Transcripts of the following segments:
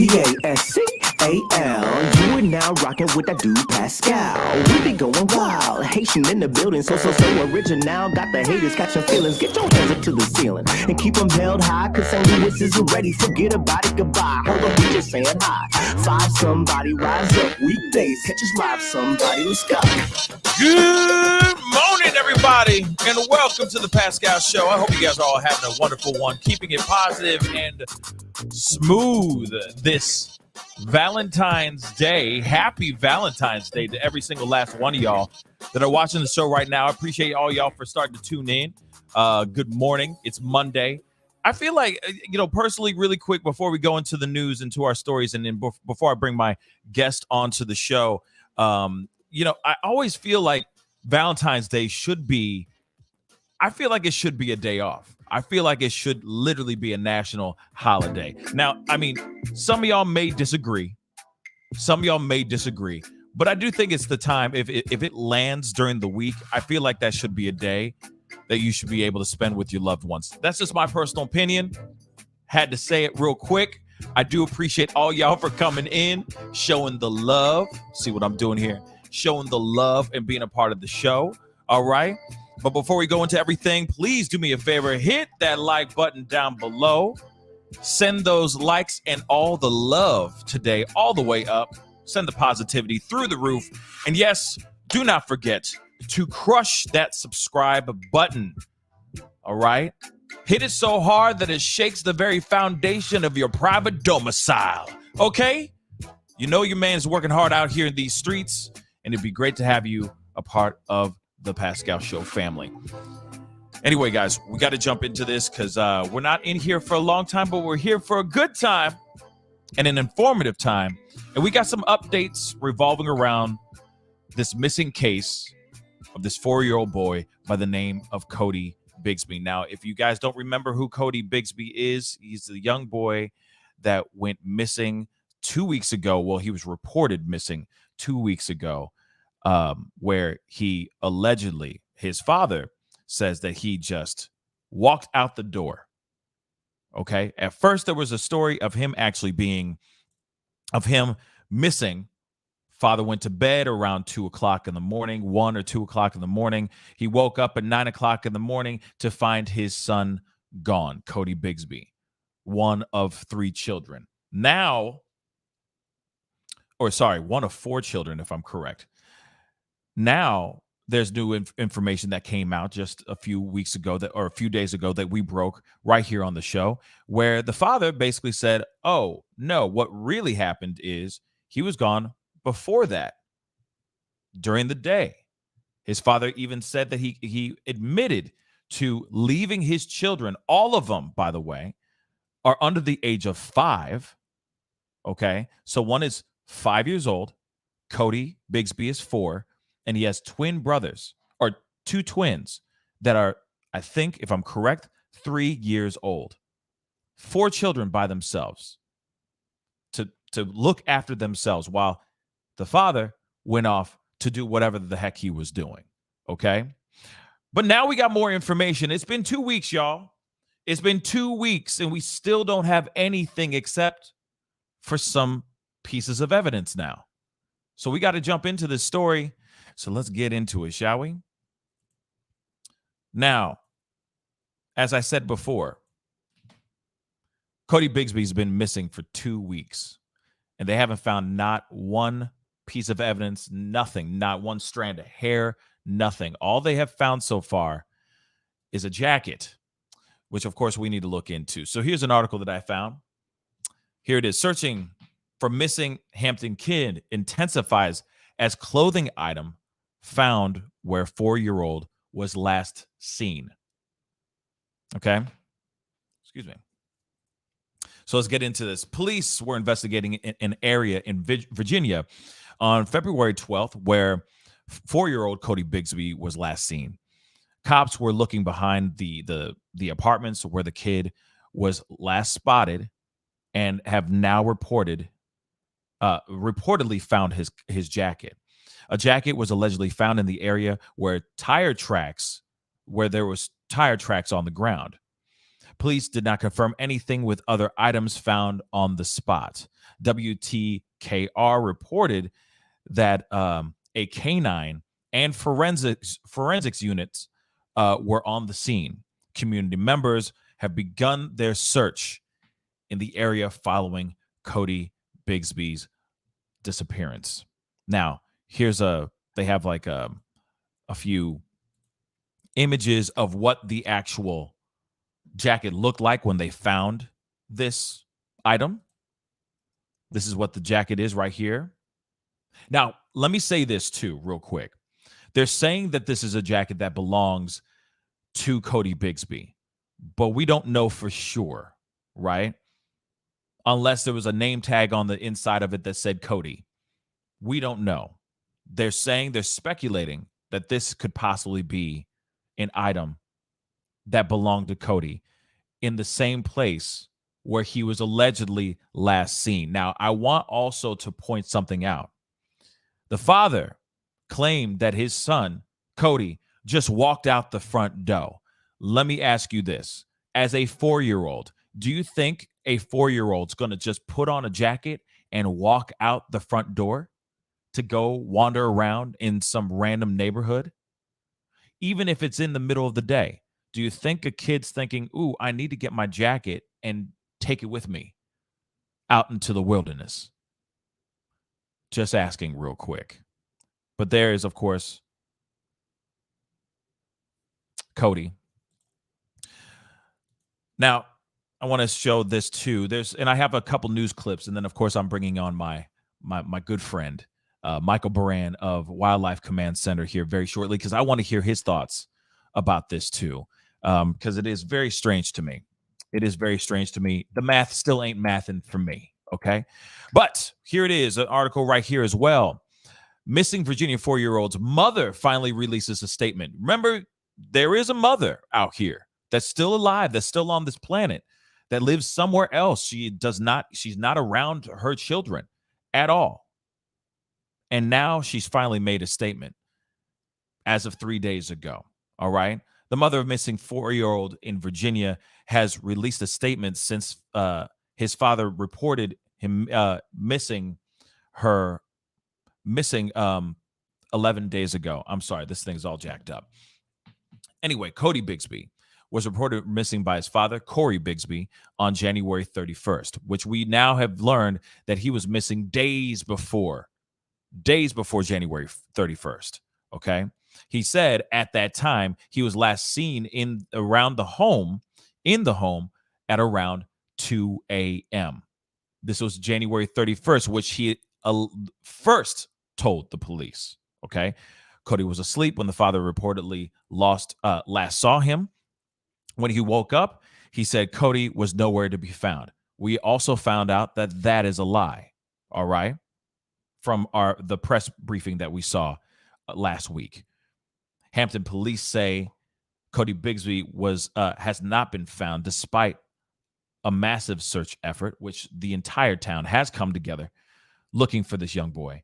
Pascal. You are now rocking with that dude Pascal. We be going wild, Haitian in the building, so original. Got the haters catching feelings. Get your hands up to the ceiling and keep them held high, cause St. Louis isn't ready. Forget about it, goodbye. Hold up, we just saying hi. Five somebody, rise up weekdays. Catch us live, somebody. Let's go. Good morning, everybody, and welcome to the Pascal Show. I hope you guys are all having a wonderful one, keeping it positive and smooth this Valentine's Day. Happy Valentine's Day to every single last one of y'all that are watching the show right now. I appreciate all y'all for starting to tune in. Good morning. It's Monday. I feel like, personally, really quick, before we go into the news, into our stories, and then before I bring my guest onto the show, I always feel like Valentine's Day should be a day off. I feel like it should literally be a national holiday. Now, I mean, some of y'all may disagree. But I do think it's the time. If it lands during the week, I feel like that should be a day that you should be able to spend with your loved ones. That's just my personal opinion. Had to say it real quick. I do appreciate all y'all for coming in, showing the love. See what I'm doing here? Showing the love and being a part of the show. All right. But before we go into everything, please do me a favor. Hit that like button down below. Send those likes and all the love today all the way up. Send the positivity through the roof. And yes, do not forget to crush that subscribe button. All right. Hit it so hard that it shakes the very foundation of your private domicile. Okay? You know your man's working hard out here in these streets, and it'd be great to have you a part of the Pascal Show family. Anyway, guys, we got to jump into this because we're not in here for a long time, but we're here for a good time and an informative time. And we got some updates revolving around this missing case of this 4-year-old boy by the name of Codi Bigsby. Now, if you guys don't remember who Codi Bigsby is, he's the young boy that went missing 2 weeks ago. Well, he was reported missing 2 weeks ago, where he allegedly, his father says that he just walked out the door. Okay. At first, there was a story of him missing. Father went to bed around 2 o'clock in the morning, 1 or 2 o'clock in the morning. He woke up at 9 o'clock in the morning to find his son gone, Codi Bigsby, one of 3 children. One of 4 children, if I'm correct. Now, there's new information that came out just a few weeks ago a few days ago that we broke right here on the show, where the father basically said, oh, no, what really happened is he was gone before that, during the day. His father even said that he admitted to leaving his children. All of them, by the way, are under the age of 5. Okay, so one is 5 years old. Codi Bigsby is 4. And he has twin brothers, or 2 twins that are, I think, if I'm correct, 3 years old. 4 children by themselves to look after themselves while the father went off to do whatever the heck he was doing. Okay. But now we got more information. It's been 2 weeks, y'all. It's been 2 weeks, and we still don't have anything except for some pieces of evidence now. So we got to jump into this story. So let's get into it, shall we? Now, as I said before, Codi Bigsby's been missing for 2 weeks, and they haven't found not one piece of evidence, nothing, not one strand of hair, nothing. All they have found so far is a jacket, which, of course, we need to look into. So here's an article that I found. Here it is. Searching for missing Hampton kid intensifies as clothing item found where 4-year-old was last seen. Okay. Excuse me. So let's get into this. Police were investigating an area in Virginia on February 12th where 4-year-old Codi Bigsby was last seen. Cops were looking behind the apartments where the kid was last spotted and have now reportedly found his jacket. A jacket was allegedly found in the area where there was tire tracks on the ground. Police did not confirm anything with other items found on the spot. WTKR reported that a canine and forensics units were on the scene. Community members have begun their search in the area following Codi Bigsby's disappearance. Now, they have like a few images of what the actual jacket looked like when they found this item. This is what the jacket is right here. Now, let me say this too, real quick. They're saying that this is a jacket that belongs to Codi Bigsby, but we don't know for sure, right? Unless there was a name tag on the inside of it that said Codi. We don't know. They're speculating that this could possibly be an item that belonged to Codi in the same place where he was allegedly last seen. Now, I want also to point something out. The father claimed that his son, Codi, just walked out the front door. Let me ask you this. As a 4-year-old, do you think a 4-year-old's going to just put on a jacket and walk out the front door to go wander around in some random neighborhood? Even if it's in the middle of the day, do you think a kid's thinking, ooh, I need to get my jacket and take it with me out into the wilderness? Just asking real quick. But there is, of course, Codi. Now, I want to show this too. And I have a couple news clips, and then of course I'm bringing on my good friend Michael Baran of Wildlife Command Center here very shortly, because I want to hear his thoughts about this too, because it is very strange to me. It is very strange to me. The math still ain't mathing for me, okay? But here it is, an article right here as well. Missing Virginia 4-year-old's mother finally releases a statement. Remember, there is a mother out here that's still alive, that's still on this planet, that lives somewhere else. She's not around her children at all. And now she's finally made a statement as of 3 days ago. All right. The mother of missing 4-year-old in Virginia has released a statement since his father reported him missing 11 days ago. I'm sorry, this thing's all jacked up. Anyway, Codi Bigsby was reported missing by his father, Codi Bigsby, on January 31st, which we now have learned that he was missing days before January 31st. Okay. He said at that time he was last seen in the home at around 2 a.m. This was January 31st, which he first told the police. Okay. Codi was asleep when the father reportedly last saw him. When he woke up, he said Codi was nowhere to be found. We also found out that that is a lie. All right. From the press briefing that we saw last week. Hampton police say Codi Bigsby has not been found despite a massive search effort, which the entire town has come together looking for this young boy.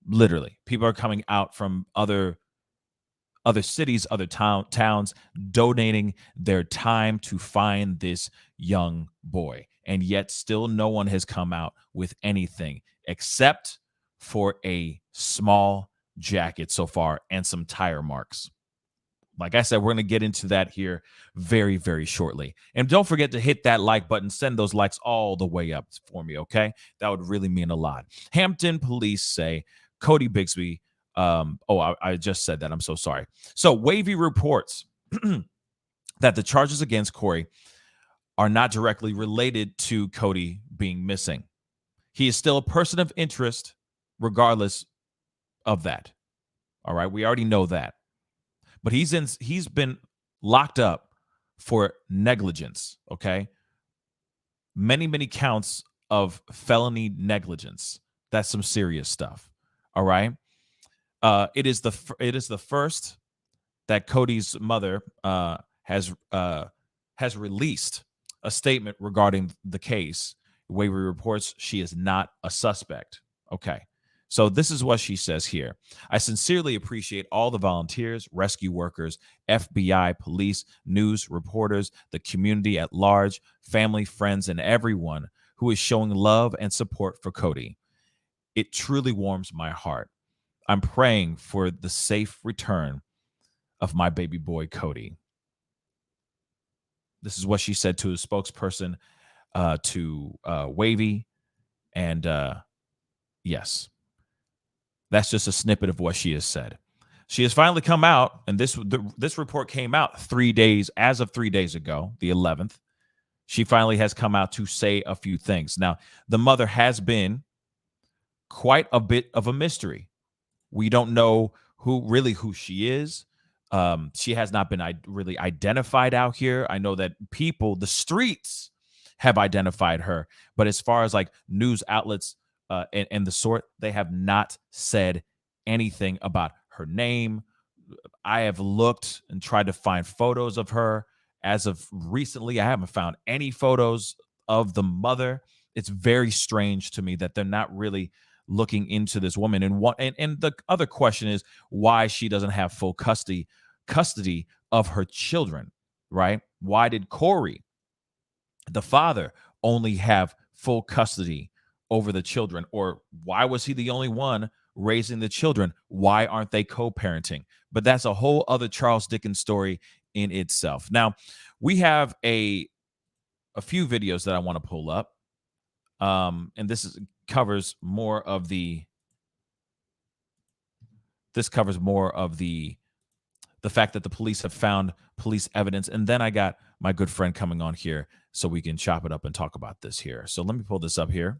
Literally, people are coming out from other cities, other towns, donating their time to find this young boy. And yet still no one has come out with anything except for a small jacket so far and some tire marks. Like I said, we're going to get into that here very, very shortly. And don't forget to hit that like button. Send those likes all the way up for me, okay? That would really mean a lot. Hampton police say Codi Bigsby. I just said that. I'm so sorry. So Wavy reports that the charges against Corey are not directly related to Codi being missing. He is still a person of interest regardless of that. All right. We already know that. But he's been locked up for negligence. Okay. Many, many counts of felony negligence. That's some serious stuff. All right. It is the first that Codi's mother has released a statement regarding the case. Wavy reports she is not a suspect. Okay. So this is what she says here. I sincerely appreciate all the volunteers, rescue workers, FBI, police, news reporters, the community at large, family, friends, and everyone who is showing love and support for Codi. It truly warms my heart. I'm praying for the safe return of my baby boy, Codi. This is what she said to his spokesperson, to Wavy. And yes, that's just a snippet of what she has said. She has finally come out, and this report came out 3 days, as of 3 days ago, the 11th. She finally has come out to say a few things. Now, the mother has been quite a bit of a mystery. We don't know who she is. She has not been really identified out here. I know that people, the streets, have identified her, but as far as like news outlets and the sort, they have not said anything about her name. I have looked and tried to find photos of her. As of recently, I haven't found any photos of the mother. It's very strange to me that they're not really looking into this woman. And the other question is why she doesn't have full custody of her children, right? Why did Corey, the father, only have full custody over the children? Or why was he the only one raising the children? Why aren't they co-parenting? But that's a whole other Charles Dickens story in itself. Now, we have a few videos that I want to pull up. And covers more of the fact that the police have found police evidence. And then I got my good friend coming on here so we can chop it up and talk about this here. So let me pull this up here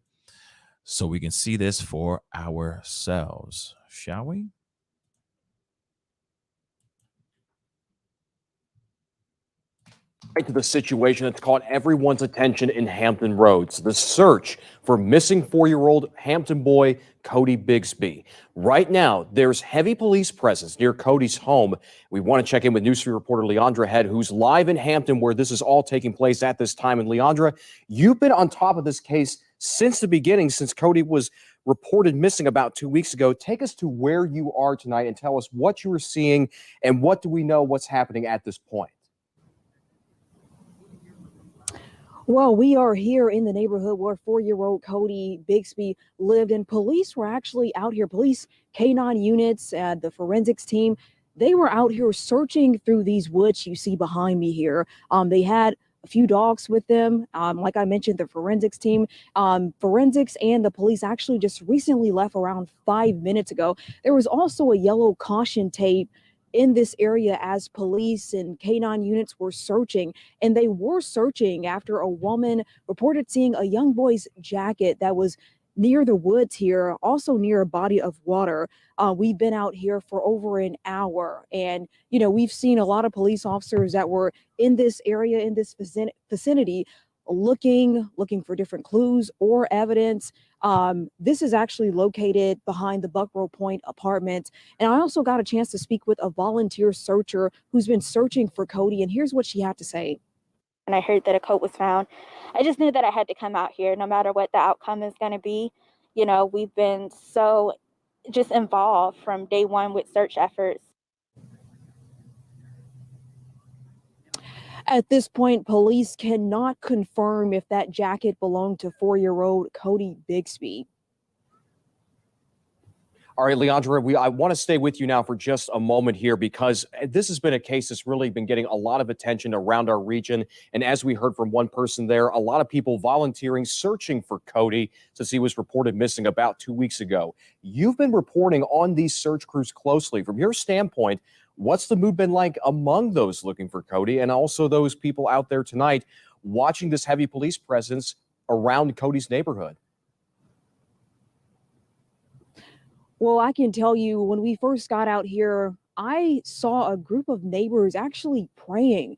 so we can see this for ourselves, shall we? Right to the situation that's caught everyone's attention in Hampton Roads, the search for missing 4-year-old Hampton boy Codi Bigsby. Right now, there's heavy police presence near Codi's home. We want to check in with News 3 reporter Leandra Head, who's live in Hampton, where this is all taking place at this time. And Leandra, you've been on top of this case since the beginning, since Codi was reported missing about 2 weeks ago. Take us to where you are tonight and tell us what you were seeing and what do we know what's happening at this point. Well, we are here in the neighborhood where 4-year-old Codi Bigsby lived, and police were actually out here. Police K9 units, the forensics team, they were out here searching through these woods you see behind me here. They had a few dogs with them. Like I mentioned, the forensics team, forensics and the police actually just recently left around 5 minutes ago. There was also a yellow caution tape in this area as police and K9 units were searching, and they were searching after a woman reported seeing a young boy's jacket that was near the woods here, also near a body of water. We've been out here for over an hour, and we've seen a lot of police officers that were in this area, in this vicinity, looking for different clues or evidence. This is actually located behind the Buckrow Point apartment. And I also got a chance to speak with a volunteer searcher who's been searching for Codi, and here's what she had to say. And I heard that a coat was found. I just knew that I had to come out here no matter what the outcome is going to be. We've been so just involved from day one with search efforts. At this point, police cannot confirm if that jacket belonged to 4-year-old Codi Bigsby. All right, Leandra, I want to stay with you now for just a moment here because this has been a case that's really been getting a lot of attention around our region. And as we heard from one person there, a lot of people volunteering, searching for Codi since he was reported missing about 2 weeks ago. You've been reporting on these search crews closely. From your standpoint, what's the mood been like among those looking for Codi and also those people out there tonight watching this heavy police presence around Codi's neighborhood? Well, I can tell you when we first got out here, I saw a group of neighbors actually praying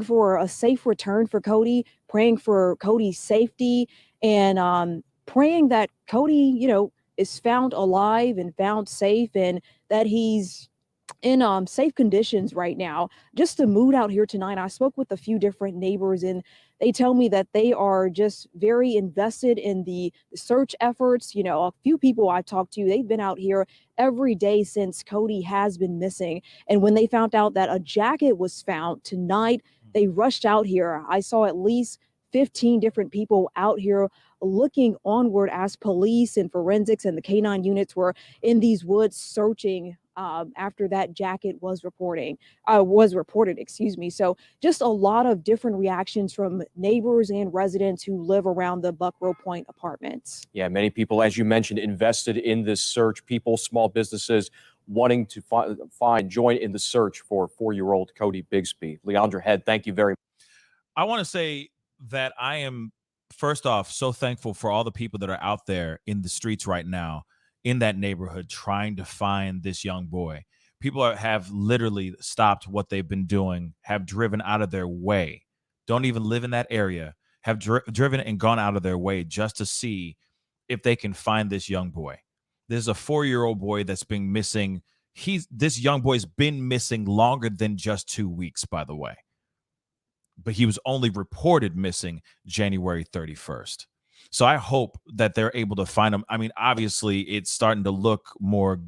for a safe return for Codi, praying for Codi's safety, and praying that Codi, is found alive and found safe and that he's in safe conditions right now. Just the mood out here tonight. I spoke with a few different neighbors, and they tell me that they are just very invested in the search efforts. You know, a few people I talked to, they've been out here every day since Cody has been missing. And when they found out that a jacket was found tonight, they rushed out here. I saw at least 15 different people out here looking onward as police and forensics and the canine units were in these woods searching after that jacket was reported, excuse me. So just a lot of different reactions from neighbors and residents who live around the Buckrow Point apartments. Yeah, many people, as you mentioned, invested in this search. People, small businesses wanting to join in the search for 4-year-old Codi Bigsby. Leandra Head, thank you very much. I want to say that I am, first off, so thankful for all the people that are out there in the streets right now in that neighborhood trying to find this young boy. People have literally stopped what they've been doing, have driven out of their way, don't even live in that area, have driven and gone out of their way just to see if they can find this young boy. There's a 4-year-old boy that's been missing. This young boy's been missing longer than just 2 weeks, by the way. But he was only reported missing January 31st. So I hope that they're able to find him. I mean, obviously, it's starting to look more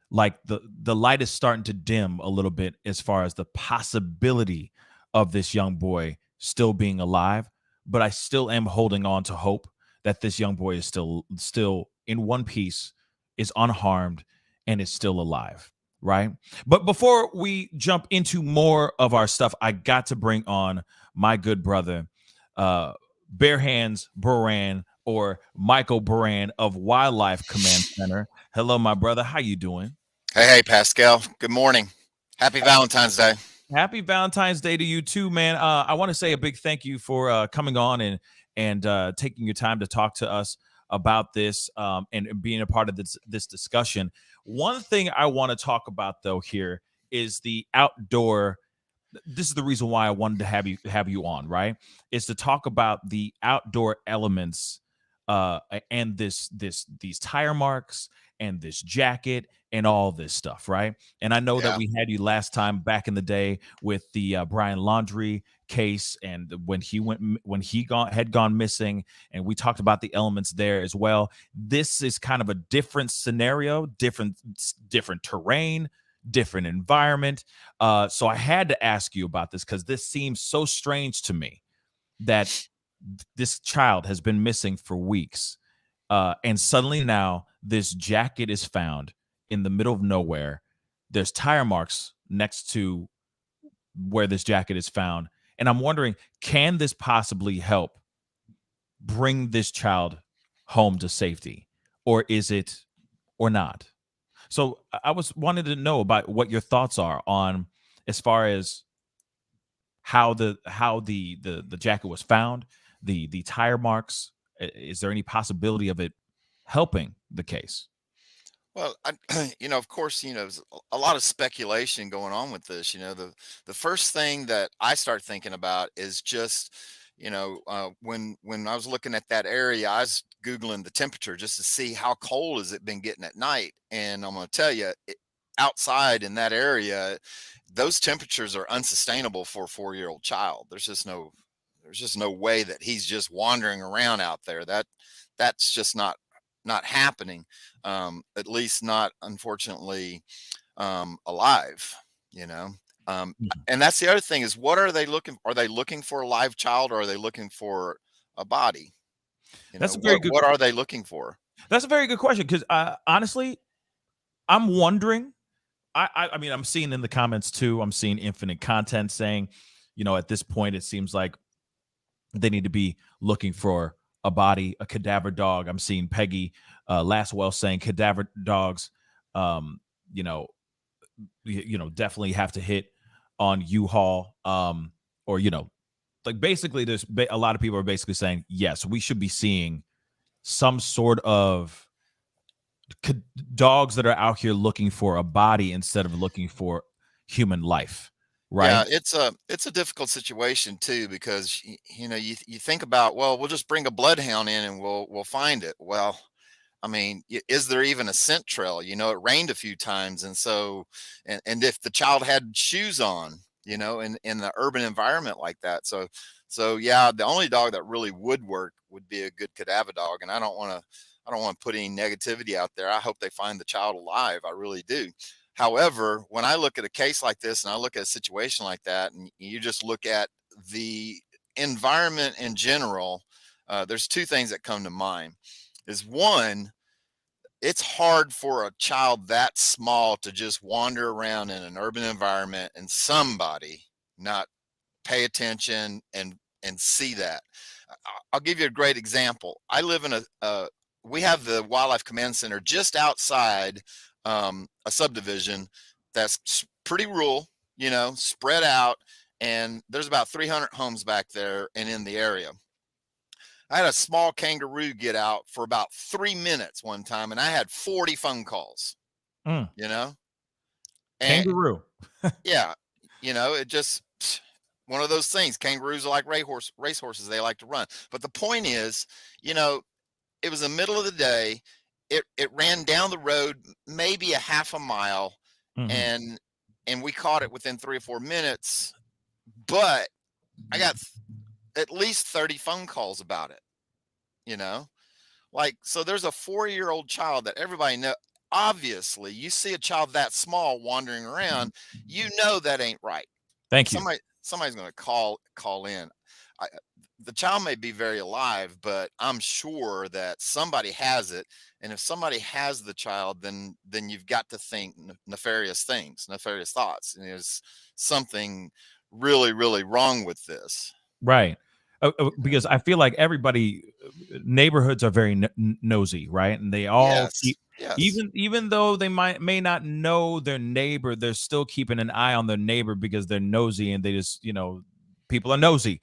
like the light is starting to dim a little bit as far as the possibility of this young boy still being alive. But I still am holding on to hope that this young boy is still in one piece, is unharmed, and is still alive. Right. But before we jump into more of our stuff, I got to bring on my good brother, Bare Hands Buran, or Michael Buran of Wildlife Command Center. Hello, my brother. How you doing? Hey, Pascal. Good morning. Happy Valentine's Day. Happy Valentine's Day to you too, man. I want to say a big thank you for coming on and taking your time to talk to us about this and being a part of this discussion. One thing I want to talk about though here is the outdoor. This is the reason why I wanted to have you on, right? Is to talk about the outdoor elements and these tire marks and this jacket and all this stuff, right? And I know that we had you last time back in the day with the Brian Laundrie case, and when he had gone missing, and we talked about the elements there as well. This is kind of a different scenario, different terrain, different environment. So I had to ask you about this because this seems so strange to me that this child has been missing for weeks. And suddenly now this jacket is found in the middle of nowhere. There's tire marks next to where this jacket is found. And I'm wondering, can this possibly help bring this child home to safety? Or is it or not? So I wanted to know about what your thoughts are on as far as how the jacket was found, the tire marks. Is there any possibility of it helping the case? Well, of course, there's a lot of speculation going on with this. The first thing that I start thinking about is just, when I was looking at that area, I was Googling the temperature just to see how cold has it been getting at night. And I'm going to tell you, outside in that area, those temperatures are unsustainable for a 4-year-old child. There's just no way that he's just wandering around out there. That's just not happening, at least not, unfortunately, alive, and that's the other thing is, what are they looking? Are they looking for a live child, or are they looking for a body? That's a very good. What are they looking for? That's a very good question, because honestly, I'm wondering. I mean, I'm seeing in the comments too. I'm seeing infinite content saying, at this point, it seems like they need to be looking for a body, a cadaver dog. I'm seeing Peggy Laswell saying cadaver dogs, definitely have to hit on U-Haul, or like basically, there's a lot of people are basically saying yes, we should be seeing some sort of dogs that are out here looking for a body instead of looking for human life. Right. Yeah, it's a difficult situation too, because you think about, well, we'll just bring a bloodhound in and we'll find it. Well, I mean, is there even a scent trail? You know, it rained a few times, and so, and if the child had shoes on, you know, in the urban environment like that, so yeah, the only dog that really would work would be a good cadaver dog, and I don't want to put any negativity out there. I hope they find the child alive. I really do. However, when I look at a case like this, and I look at a situation like that, and you just look at the environment in general, there's two things that come to mind. Is one, it's hard for a child that small to just wander around in an urban environment and somebody not pay attention and see that. I'll give you a great example. I live in we have the Wildlife Command Center just outside a subdivision that's pretty rural, you know, spread out, and there's about 300 homes back there and in the area. I had a small kangaroo get out for about 3 minutes one time, and I had 40 phone calls, Mm. you know? And Kangaroo. yeah, you know, it just one of those things. Kangaroos are like racehorses. They like to run. But the point is, you know, it was the middle of the day. It ran down the road, maybe a half a mile, Mhm. and we caught it within 3 or 4 minutes. But I got at least 30 phone calls about it, you know? Like, so there's a 4-year-old child that everybody know. Obviously, you see a child that small wandering around, you know that ain't right. Thank you. Somebody's going to call in. I, the child may be very alive, but I'm sure that somebody has it. And if somebody has the child, then you've got to think nefarious things, nefarious thoughts, and there's something really, really wrong with this. Right. Because I feel like everybody, neighborhoods are very nosy, right? And they all Yes, keep, yes, even though they may not know their neighbor, they're still keeping an eye on their neighbor because they're nosy, and they just, you know, people are nosy.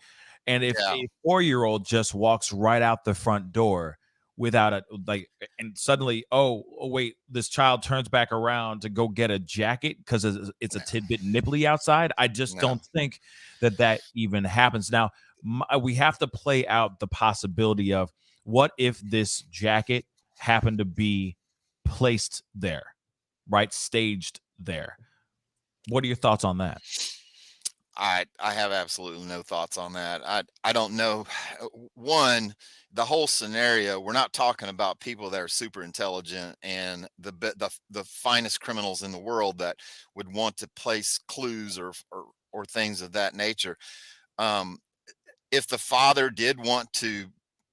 And if yeah, a 4-year-old just walks right out the front door without a like, and suddenly, oh wait, this child turns back around to go get a jacket because it's a no, tidbit nipply outside. I just no. don't think that even happens. Now, we have to play out the possibility of what if this jacket happened to be placed there, right? Staged there. What are your thoughts on that? I have absolutely no thoughts on that. I don't know. One, the whole scenario. We're not talking about people that are super intelligent and the finest criminals in the world that would want to place clues or things of that nature. Um, if the father did want to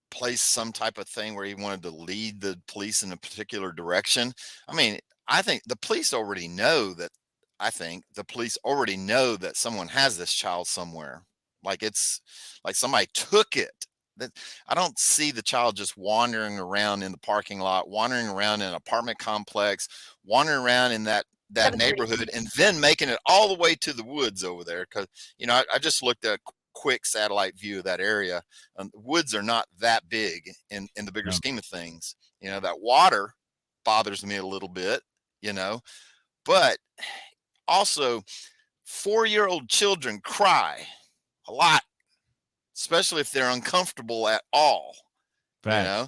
place some type of thing where he wanted to lead the police in a particular direction, I mean, I think the police already know that. I think the police already know that someone has this child somewhere. Like it's like somebody took it. That I don't see the child just wandering around in the parking lot, wandering around in an apartment complex, wandering around in that 7:30. neighborhood, and then making it all the way to the woods over there. Because you know, I just looked at a quick satellite view of that area. The woods are not that big in the bigger No. scheme of things. You know, that water bothers me a little bit. You know, but also 4-year-old children cry a lot, especially if they're uncomfortable at all, you Facts. know.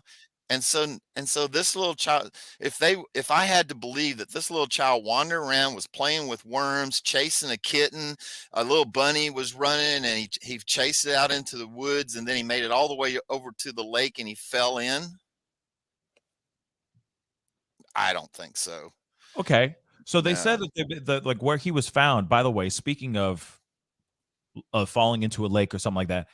And so this little child, if I had to believe that this little child wandered around, was playing with worms, chasing a kitten, a little bunny was running, and he chased it out into the woods, and then he made it all the way over to the lake and he fell in, I don't think so. Okay. So they said No. that like where he was found, by the way, speaking of falling into a lake or something like that,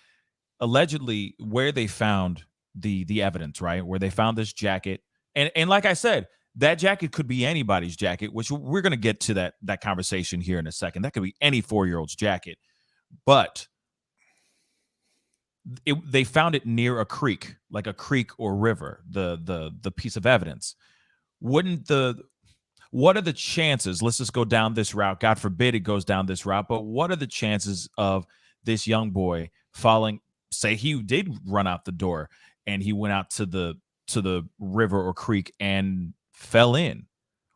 allegedly where they found the evidence, right? Where they found this jacket. And like I said, that jacket could be anybody's jacket, which we're going to get to that conversation here in a second. That could be any 4-year-old's jacket. But they found it near a creek, like a creek or river, the piece of evidence. Wouldn't the What are the chances? Let's just go down this route. God forbid it goes down this route, but what are the chances of this young boy falling? Say he did run out the door and he went out to the river or creek and fell in.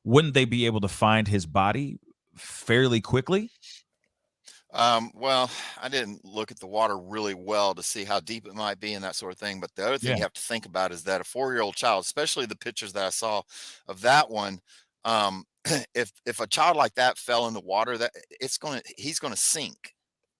Wouldn't they be able to find his body fairly quickly? Well, I didn't look at the water really well to see how deep it might be and that sort of thing. But the other thing Yeah. you have to think about is that a 4-year-old child, especially the pictures that I saw of that one, if a child like that fell in the water, that he's gonna sink.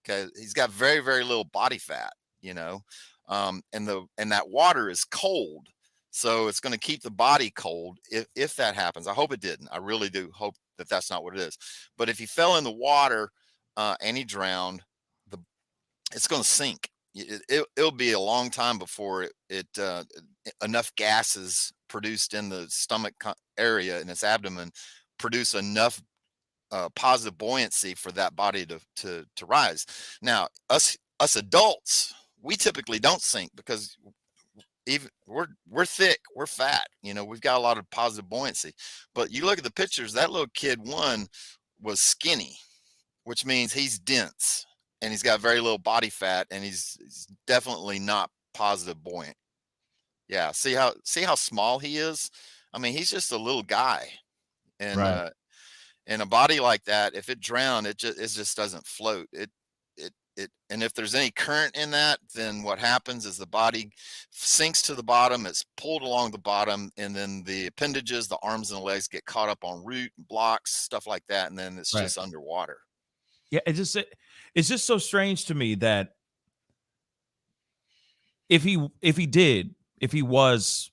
Okay, he's got very very little body fat, you know, and that water is cold, so it's going to keep the body cold if that happens. I hope it didn't. I really do hope that that's not what it is. But if he fell in the water and he drowned, the it's going to sink. It'll be a long time before enough gases produced in the stomach area in its abdomen produce enough positive buoyancy for that body to rise. Now, us adults, we typically don't sink because even we're thick, we're fat. You know, we've got a lot of positive buoyancy. But you look at the pictures. That little kid one was skinny, which means he's dense and he's got very little body fat, and he's definitely not positive buoyant. Yeah, see how small he is. I mean, he's just a little guy, and Right. in a body like that, if it drowned, it just doesn't float. And if there's any current in that, then what happens is the body sinks to the bottom. It's pulled along the bottom, and then the appendages, the arms and the legs, get caught up on root blocks, stuff like that, and then it's Right. just underwater. Yeah, it's just so strange to me that if he was,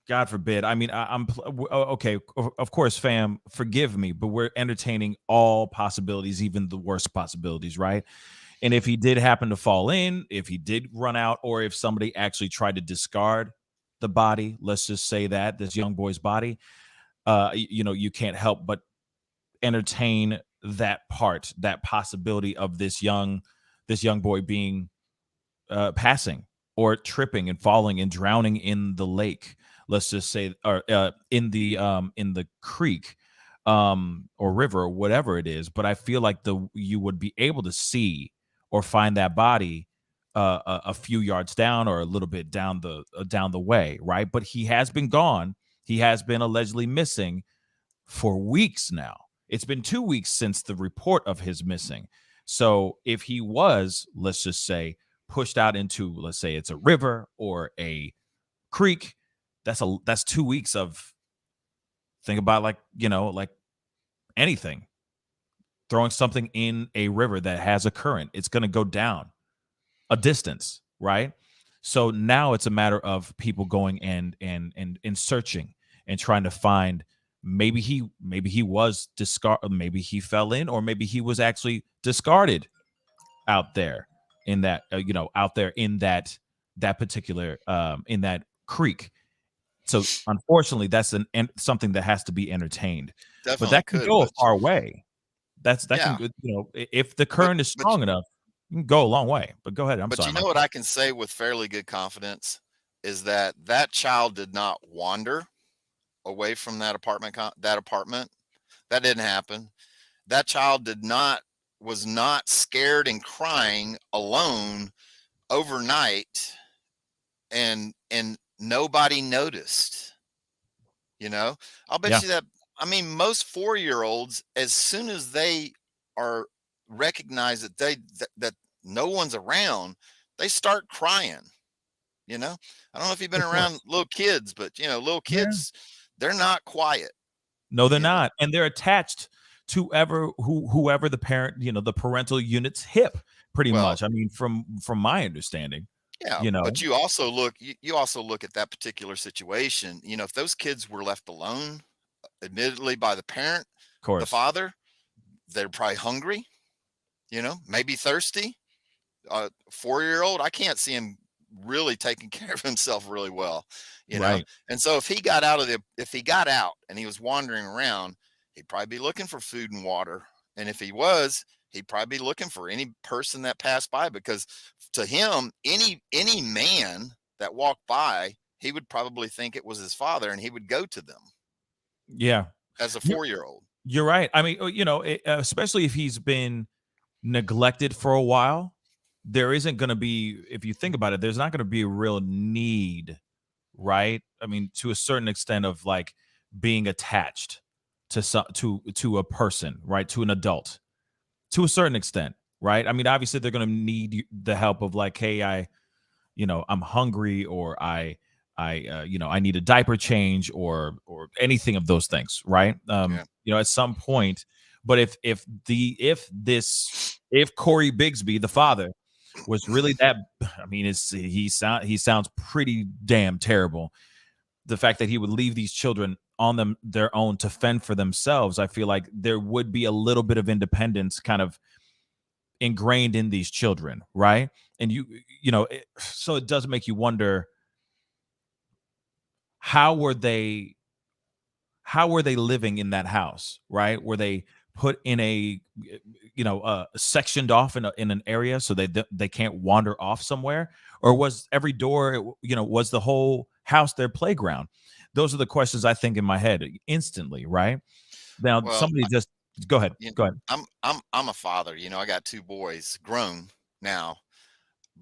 God forbid. I mean, okay. Of course, fam, forgive me, but we're entertaining all possibilities, even the worst possibilities, right? And if he did happen to fall in, if he did run out, or if somebody actually tried to discard the body, let's just say that this young boy's body, you can't help but entertain that possibility of this young boy being passing or tripping and falling and drowning in the lake, let's just say, or in the creek or river or whatever it is. But I feel like you would be able to see or find that body a few yards down or a little bit down the way, right? But he has been gone. He has been allegedly missing for weeks now. It's been 2 weeks since the report of his missing. So if he was, let's just say, pushed out into, let's say it's a river or a creek, that's 2 weeks of, think about, like anything, throwing something in a river that has a current, it's going to go down a distance, right? So now it's a matter of people going and searching and trying to find, maybe he was discarded, maybe he fell in, or maybe he was actually discarded out there in that out there in that particular in that creek. So unfortunately, that's something that has to be entertained. But Definitely that can could, go a but far way. That yeah, can, if the current is but strong enough, you can go a long way. But go ahead. I'm but sorry, you know Mike. what I can say with fairly good confidence is that that child did not wander away from that apartment. That didn't happen. That child was not scared and crying alone overnight, and nobody noticed. You know, I'll bet Yeah. you that. I mean, most 4-year-olds, as soon as they are recognize that no one's around, they start crying. You know, I don't know if you've been Of around course. little kids, but little Yeah. kids, they're not quiet. No, they're You know, not, and they're attached to whoever the parent, the parental unit's hip, pretty well, much. I mean, from my understanding, yeah, you know, but you also look at that particular situation. If those kids were left alone, admittedly by the parent, of the course, father, they're probably hungry. Maybe thirsty. 4-year-old, I can't see him really taking care of himself really well. right? And so if he got out and he was wandering around, he'd probably be looking for food and water. And if he was, he'd probably be looking for any person that passed by, because to him, any man that walked by, he would probably think it was his father, and he would go to them Yeah, as a you're, 4-year-old. you're right. I mean, especially if he's been neglected for a while, there isn't going to be, if you think about it, there's not going to be a real need, right? I mean, to a certain extent, of like being attached to a person, right? To an adult. to a certain extent, right? I mean, obviously they're going to need the help of like, hey, I'm hungry, or I need a diaper change, or anything of those things, right? At some point. But if Codi Bigsby, the father, was really that, I mean, he sounds pretty damn terrible. The fact that he would leave these children on their own to fend for themselves, I feel like there would be a little bit of independence kind of ingrained in these children, right? And so it does make you wonder, how were they living in that house, right? Were they put in a sectioned off in an area so they can't wander off somewhere, or was every door, was the whole house their playground? Those are the questions I think in my head instantly, right? Now, Well, somebody just go ahead. Go ahead. I'm a father. I got 2 boys, grown now,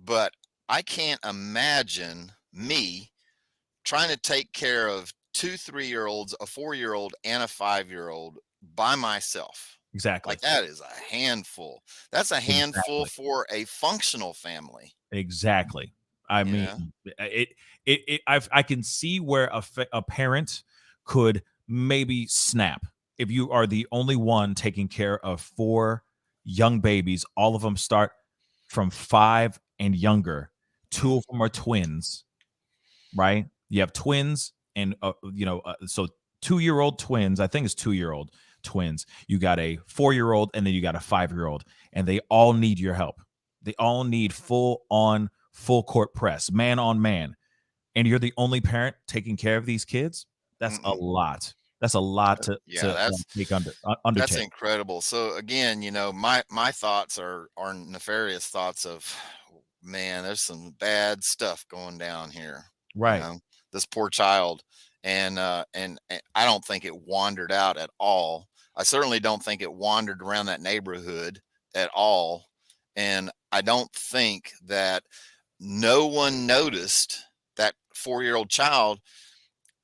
but I can't imagine me trying to take care of 2 3-year-olds, a 4-year-old, and a 5-year-old by myself. Exactly. Like, that is a handful. That's a handful for a functional family. Exactly. I mean, I can see where a parent could maybe snap if you are the only one taking care of 4 young babies. All of them start from 5 and younger. 2 of them are twins, right? You have twins, and so 2-year-old twins. I think it's 2-year-old twins. You got a 4-year-old, and then you got a 5-year-old, and they all need your help. They all need full court press, man on man, and you're the only parent taking care of these kids. That's a lot. That's a lot to take undertake. That's incredible. So again, my thoughts are nefarious thoughts of, man, there's some bad stuff going down here. Right. This poor child, and I don't think it wandered out at all. I certainly don't think it wandered around that neighborhood at all, and I don't think that no one noticed that 4-year-old child.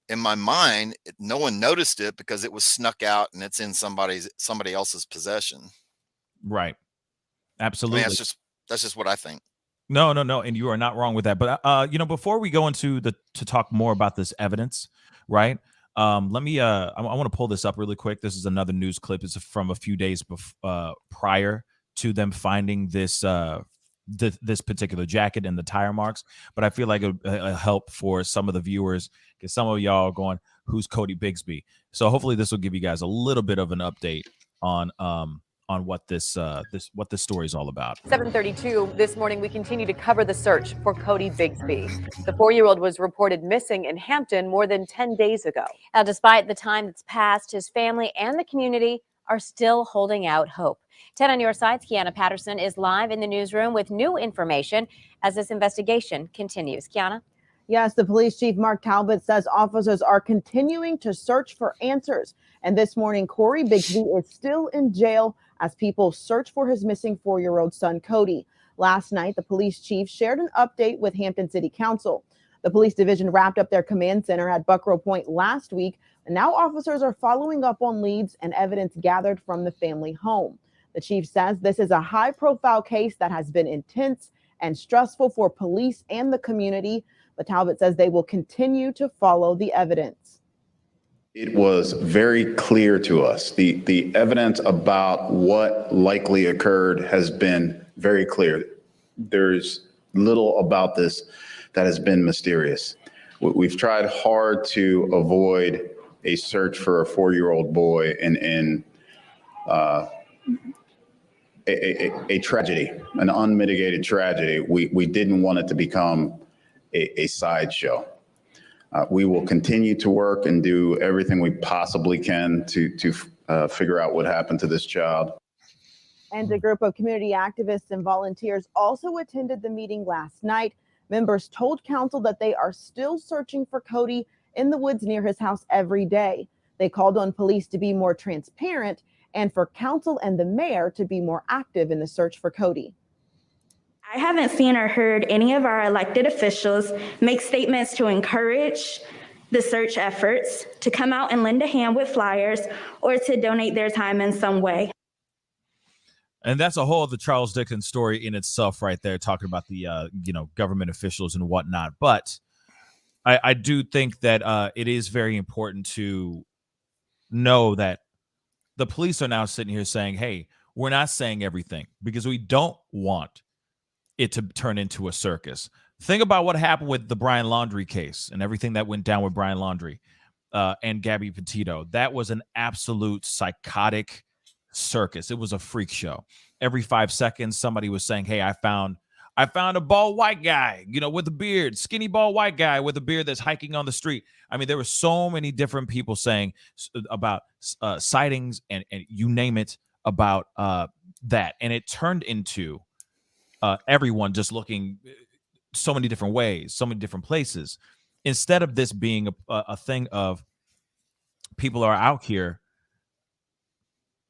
In my mind, no one noticed it because it was snuck out and it's in somebody else's possession. Right. Absolutely. I mean, that's just what I think. No, and you are not wrong with that. But before we go into to talk more about this evidence, right? Let me I want to pull this up really quick. This is another news clip. It's from a few days prior to them finding this this particular jacket and the tire marks. But I feel like it'll help for some of the viewers, because some of y'all are going, who's Codi Bigsby? So hopefully this will give you guys a little bit of an update on what this story is all about. 7:32 this morning, we continue to cover the search for Codi Bigsby. The 4-year-old was reported missing in Hampton more than 10 days ago. Now, despite the time that's passed, his family and the community are still holding out hope. 10 on your sides, Kiana Patterson is live in the newsroom with new information as this investigation continues. Kiana? Yes, the police chief, Mark Talbot, says officers are continuing to search for answers. And this morning, Codi Bigsby is still in jail as people search for his missing 4-year-old son, Codi. Last night, the police chief shared an update with Hampton City Council. The police division wrapped up their command center at Buckrow Point last week, and now officers are following up on leads and evidence gathered from the family home. The chief says this is a high-profile case that has been intense and stressful for police and the community, but Talbot says they will continue to follow the evidence. It was very clear to us. The evidence about what likely occurred has been very clear. There's little about this that has been mysterious. We've tried hard to avoid a search for a 4-year-old boy in a tragedy, an unmitigated tragedy. We didn't want it to become a sideshow. We will continue to work and do everything we possibly can to figure out what happened to this child. And a group of community activists and volunteers also attended the meeting last night. Members told council that they are still searching for Codi in the woods near his house every day. They called on police to be more transparent and for council and the mayor to be more active in the search for Codi. I haven't seen or heard any of our elected officials make statements to encourage the search efforts, to come out and lend a hand with flyers, or to donate their time in some way. And that's a whole other Charles Dickens story in itself right there, talking about the, government officials and whatnot. But I do think that it is very important to know that the police are now sitting here saying, hey, we're not saying everything because we don't want it to turn into a circus. Think about what happened with the Brian Laundrie case and everything that went down with Brian Laundrie and Gabby Petito. That was an absolute psychotic circus. It was a freak show. Every 5 seconds, somebody was saying, hey, I found a bald white guy, with a beard, skinny bald white guy with a beard that's hiking on the street. I mean, there were so many different people saying about sightings and you name it about that. And it turned into everyone just looking so many different ways, so many different places. Instead of this being a thing of people are out here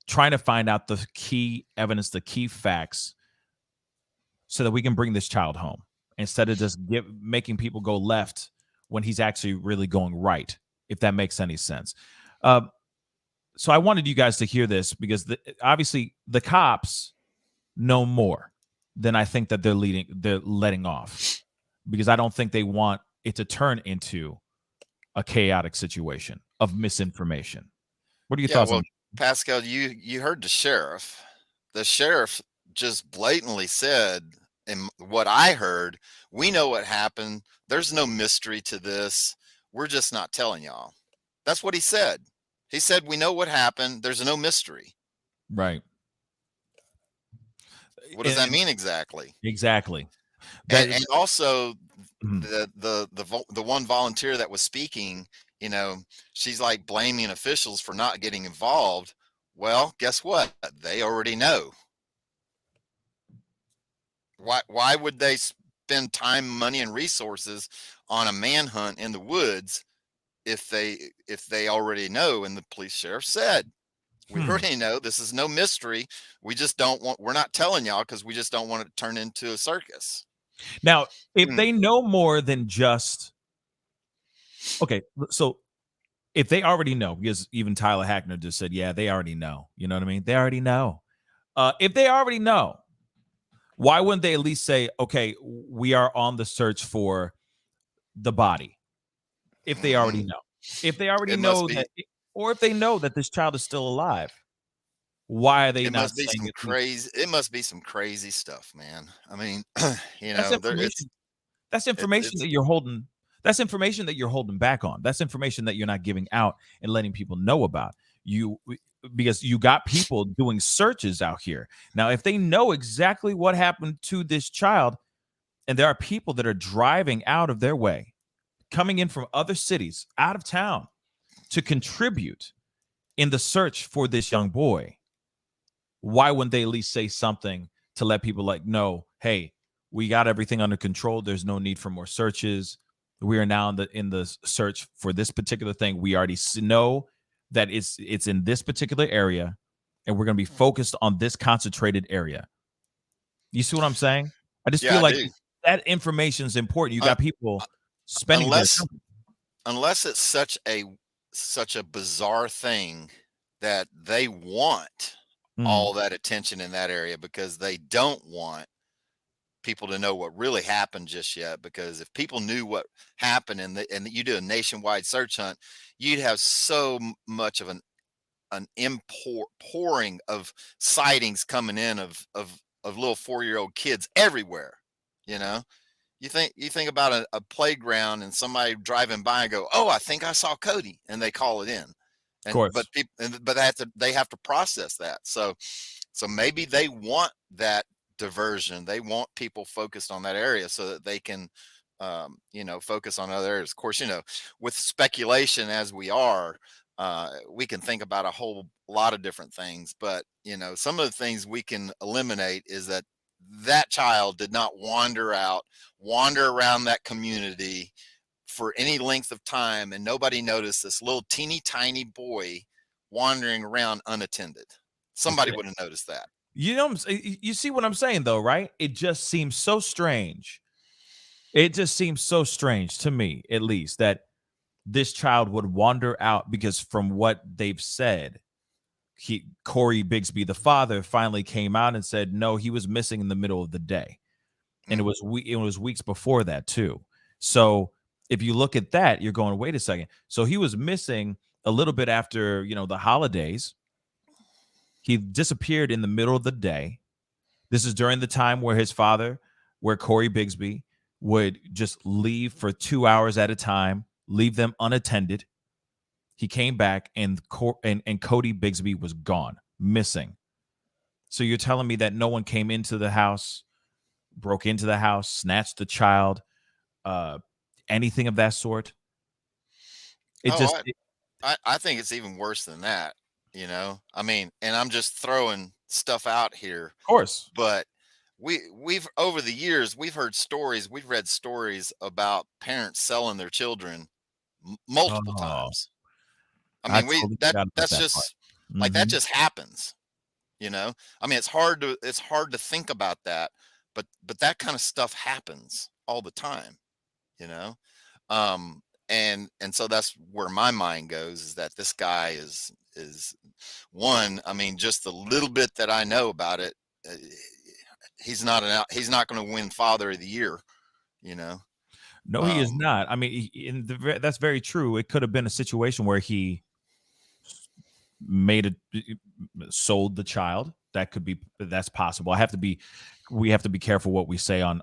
trying to find out the key evidence, the key facts, so that we can bring this child home instead of just making people go left when he's actually really going right, if that makes any sense. So I wanted you guys to hear this because obviously the cops know more than I think that they're letting off, because I don't think they want it to turn into a chaotic situation of misinformation. What are your thoughts on that? Pascal, you heard the sheriff. The sheriff just blatantly said, and what I heard, we know what happened. There's no mystery to this. We're just not telling y'all. That's what he said. He said, we know what happened. There's no mystery. Right. What does that mean exactly? Exactly. And also the one volunteer that was speaking, she's like blaming officials for not getting involved. Well, guess what? They already know. Why would they spend time, money, and resources on a manhunt in the woods if they already know? And the police sheriff said, we already know. This is no mystery. We're not telling y'all because we just don't want it to turn into a circus. Now, if they know more than just, okay, so if they already know, because even Tyler Hackner just said, yeah, they already know. You know what I mean? They already know. If they already know, why wouldn't they at least say, okay, we are on the search for the body? If they already know. If they already know that, or if they know that this child is still alive, why are they not saying it? It must be some crazy stuff, man. I mean, that's information that you're holding. That's information that you're holding back on. That's information that you're not giving out and letting people know about. Because you got people doing searches out here. Now, if they know exactly what happened to this child, and there are people that are driving out of their way, coming in from other cities, out of town, to contribute in the search for this young boy, why wouldn't they at least say something to let people know, hey, we got everything under control. There's no need for more searches. We are now in the search for this particular thing. We already know that it's in this particular area, and we're going to be focused on this concentrated area. You see what I'm saying? I just feel like that information is important. You got people spending unless it's such a bizarre thing that they want all that attention in that area because they don't want people to know what really happened just yet. Because if people knew what happened and you do a nationwide search hunt, you'd have so much of an pouring of sightings coming in of little 4-year-old kids everywhere. You think about a playground and somebody driving by and go, oh, I think I saw Cody, and they call it in. Of course. But they have to process that. So maybe they want that diversion. They want people focused on that area so that they can, focus on other areas. Of course, with speculation as we are, we can think about a whole lot of different things. But, some of the things we can eliminate is that child did not wander around that community for any length of time, and nobody noticed this little teeny tiny boy wandering around unattended. Somebody would have noticed that. You see what I'm saying, though, right? It just seems so strange. It just seems so strange to me, at least, that this child would wander out, because from what they've said, Codi Bigsby, the father, finally came out and said no, he was missing in the middle of the day, and it was weeks before that too. So if you look at that, you're going, wait a second. So he was missing a little bit after the holidays. He disappeared in the middle of the day. This is during the time where Codi Bigsby would just leave for 2 hours at a time, leave them unattended. He came back and Codi Bigsby was gone, missing. So you're telling me that no one came into the house, broke into the house, snatched the child, anything of that sort? I think it's even worse than that. I mean, and I'm just throwing stuff out here. Of course. But we've over the years, we've read stories about parents selling their children multiple times. I mean, that's just like that just happens. I mean, it's hard to think about that, but that kind of stuff happens all the time. And so that's where my mind goes, is that this guy is one. I mean, just the little bit that I know about it, he's not going to win Father of the Year. No, he is not. I mean, that's very true. It could have been a situation where he sold the child. That's possible. We have to be careful what we say on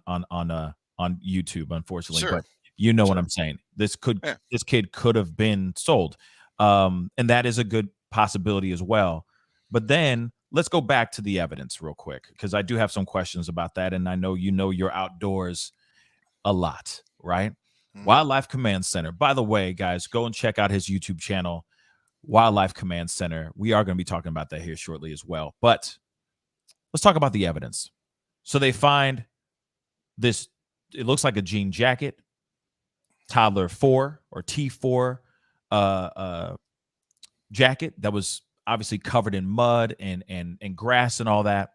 YouTube, unfortunately. Sure. But what I'm saying. This kid could have been sold, and that is a good possibility as well. But then let's go back to the evidence real quick, because I do have some questions about that, and I know you're outdoors a lot, right? Mm-hmm. Wildlife Command Center. By the way, guys, go and check out his YouTube channel, Wildlife Command Center. We are going to be talking about that here shortly as well. But let's talk about the evidence. So they find this, it looks like a jean jacket, toddler 4 or T4 jacket that was obviously covered in mud and grass and all that.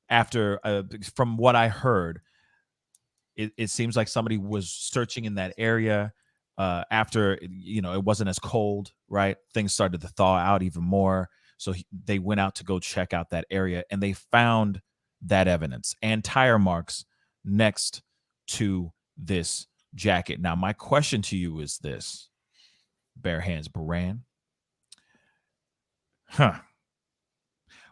After, from what I heard, it seems like somebody was searching in that area after, it wasn't as cold, right? Things started to thaw out even more. So they went out to go check out that area, and they found that evidence and tire marks next to this jacket. Now, my question to you is this, Bare Hands Baran.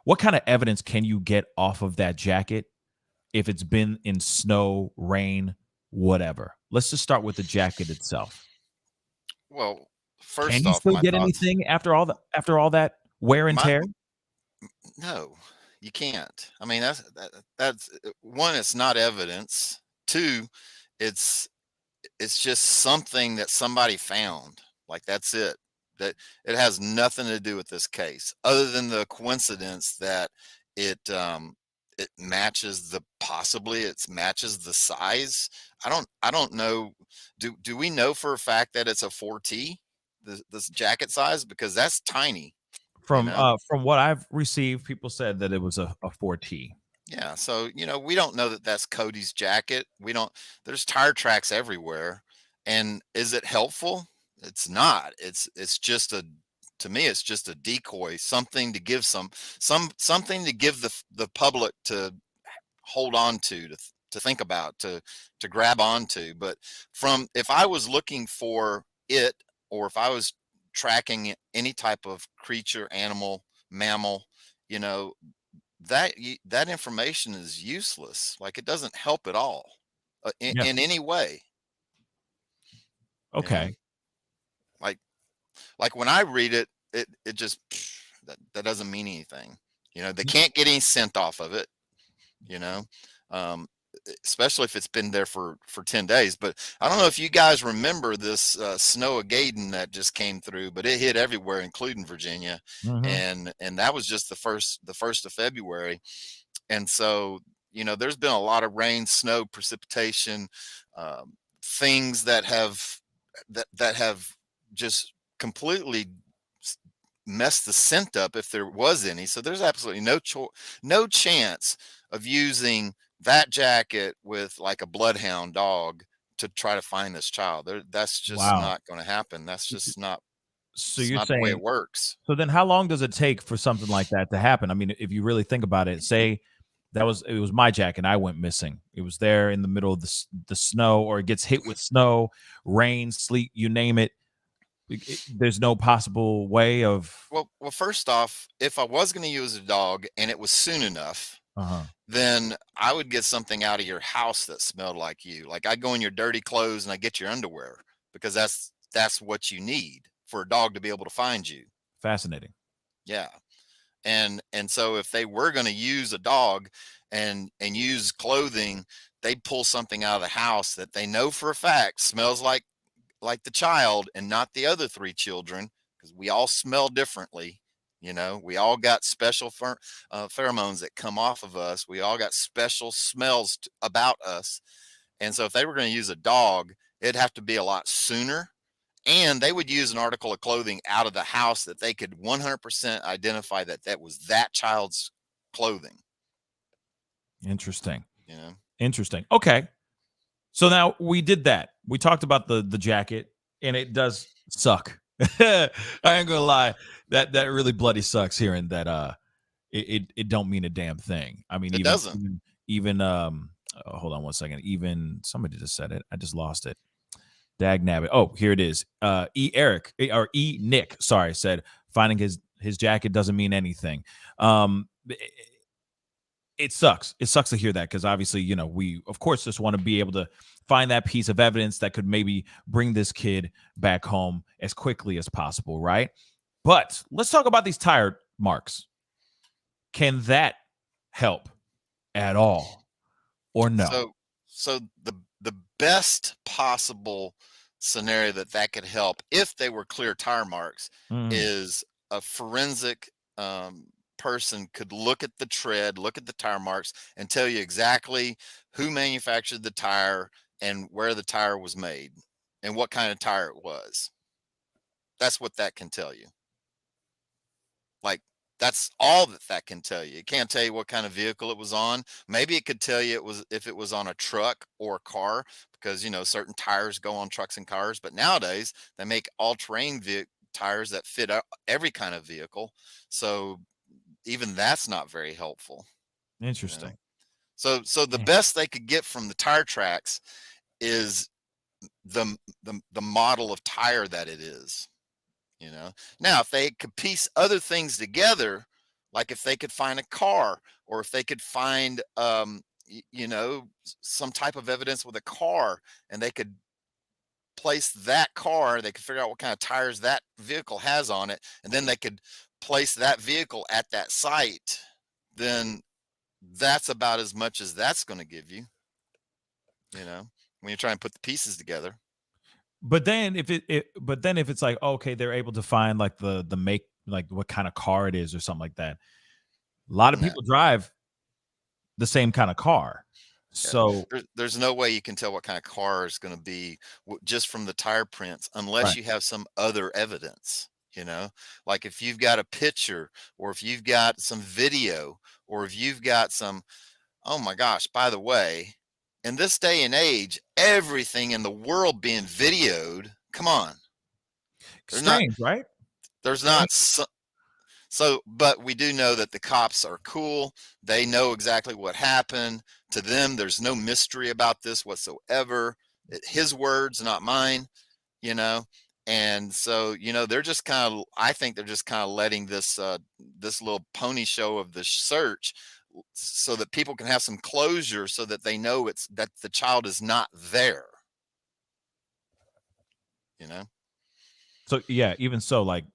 What kind of evidence can you get off of that jacket if it's been in snow, rain, whatever? Let's just start with the jacket itself. Well, first can you off, still get anything after all that wear and tear? No, you can't. I mean, that's one, it's not evidence. Two, it's just something that somebody found. Like, that's it. That it has nothing to do with this case, other than the coincidence that it matches matches the size. I don't know. Do we know for a fact that it's a 4T, this jacket size? Because that's tiny. From what I've received, people said that it was a 4T. Yeah, so we don't know that that's Cody's jacket. There's tire tracks everywhere. And is it helpful? It's not. It's just to me, it's just a decoy, something to give something to give the public to hold on to think about, to grab onto. But if I was looking for it, or if I was tracking any type of creature, animal, mammal, that information is useless. Like, it doesn't help at all in any way. Okay. Like when I read it, it just, that doesn't mean anything. They can't get any scent off of it, especially if it's been there for 10 days. But I don't know if you guys remember this Snow-A-Gaden that just came through, but it hit everywhere, including Virginia. Mm-hmm. And that was just the 1st of February. And so, there's been a lot of rain, snow, precipitation, things that have just completely messed the scent up, if there was any. So there's absolutely no chance of using that jacket with like a bloodhound dog to try to find this child. That's just not going to happen. That's just not So It's you're not the way saying, it works. so then how long does it take for something like that to happen? I mean, if you really think about it, say it was my jacket and I went missing. It was there in the middle of the snow, or it gets hit with snow, rain, sleet, you name it. There's no possible way of. Well, first off, if I was going to use a dog and it was soon enough, Uh-huh. then I would get something out of your house that smelled like you. Like I go in your dirty clothes and I get your underwear, because that's what you need for a dog to be able to find you. Fascinating. Yeah. And so if they were going to use a dog and use clothing, they'd pull something out of the house that they know for a fact smells like the child and not the other 3 children, because we all smell differently. We all got special pheromones that come off of us. We all got special smells about us. And so if they were going to use a dog, it'd have to be a lot sooner. And they would use an article of clothing out of the house that they could 100% identify that was that child's clothing. Interesting. Interesting. Okay. So now we did that. We talked about the jacket, and it does suck. I ain't gonna lie. That really bloody sucks hearing that it don't mean a damn thing. I mean, It doesn't. Even hold on one second. Even somebody just said it. I just lost it. Dag nabbit. Oh, here it is. E Nick, sorry, said finding his jacket doesn't mean anything. It sucks. It sucks to hear that, because obviously, we of course just want to be able to find that piece of evidence that could maybe bring this kid back home as quickly as possible, right? But let's talk about these tire marks. Can that help at all, or no? So the best possible scenario that could help, if they were clear tire marks, is a forensic person could look at the tread, look at the tire marks, and tell you exactly who manufactured the tire and where the tire was made and what kind of tire it was. That's what that can tell you. Like, that's all that can tell you. It can't tell you what kind of vehicle it was on. Maybe it could tell you if it was on a truck or a car, because certain tires go on trucks and cars. But nowadays they make all-terrain tires that fit every kind of vehicle. So even that's not very helpful. Interesting. So the best they could get from the tire tracks is the model of tire that it is. Now if they could piece other things together, like if they could find a car, or if they could find some type of evidence with a car, and they could place that car, they could figure out what kind of tires that vehicle has on it, and then they could place that vehicle at that site, then that's about as much as that's going to give you, when you try and put the pieces together. But then if it's like, okay, they're able to find like the make, like what kind of car it is or something like that. A lot of people drive the same kind of car. So there's no way you can tell what kind of car is going to be just from the tire prints, unless you have some other evidence, like if you've got a picture, or if you've got some video, or if you've got some, oh my gosh, by the way, in this day and age, everything in the world being videoed. Come on. Strange, right? There's not. So, but we do know that the cops are cool. They know exactly what happened. To them, there's no mystery about this whatsoever. His words, not mine, And so, they're just I think they're just kind of letting this little pony show of the search, so that people can have some closure, so that they know that the child is not there. So yeah, even so, like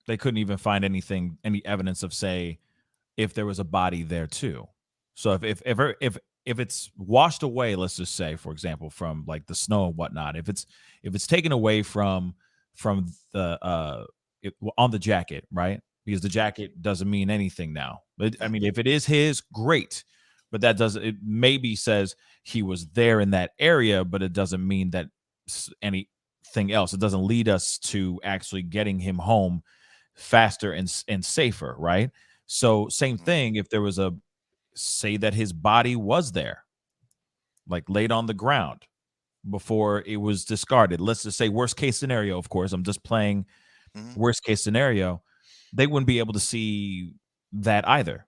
they couldn't even find any evidence of, say, if there was a body there too. So if it's washed away, let's just say, for example, from like the snow and whatnot, if it's taken away from the on the jacket, right? Because the jacket doesn't mean anything now. But I mean, if it is his, great. But it maybe says he was there in that area, but it doesn't mean that anything else. It doesn't lead us to actually getting him home faster and safer, right? So same thing, if there was say that his body was there, like laid on the ground, before it was discarded. Let's just say worst case scenario, of course, I'm just playing worst case scenario, they wouldn't be able to see that either.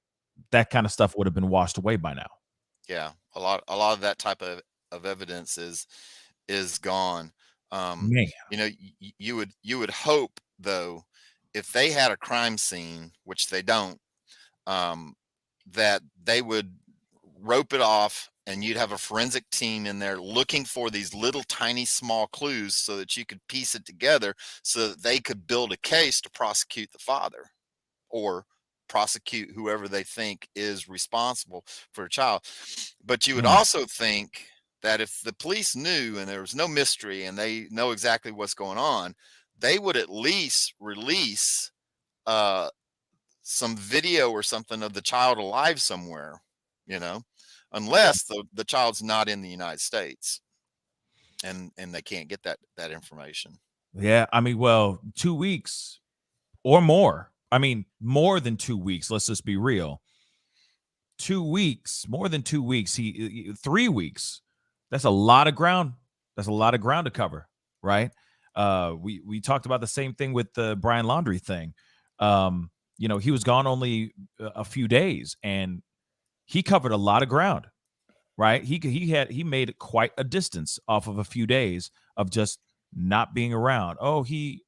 That kind of stuff would have been washed away by now. Yeah, a lot of that type of evidence is gone. Man. You know, you would hope, though, if they had a crime scene, which they don't, that they would rope it off and you'd have a forensic team in there looking for these little tiny small clues so that you could piece it together so that they could build a case to prosecute the father or prosecute whoever they think is responsible for a child. But you would also think that if the police knew and there was no mystery and they know exactly what's going on, they would at least release some video or something of the child alive somewhere, you know, unless the child's not in the United States and they can't get that information. Yeah, I mean, well, 2 weeks or more. I mean, more than 2 weeks. Let's just be real. 2 weeks, more than 2 weeks. 3 weeks. That's a lot of ground. That's a lot of ground to cover, right? We talked about the same thing with the Brian Laundrie thing. You know, he was gone only a few days, and he covered a lot of ground, right? He made quite a distance off of a few days of just not being around. Oh, he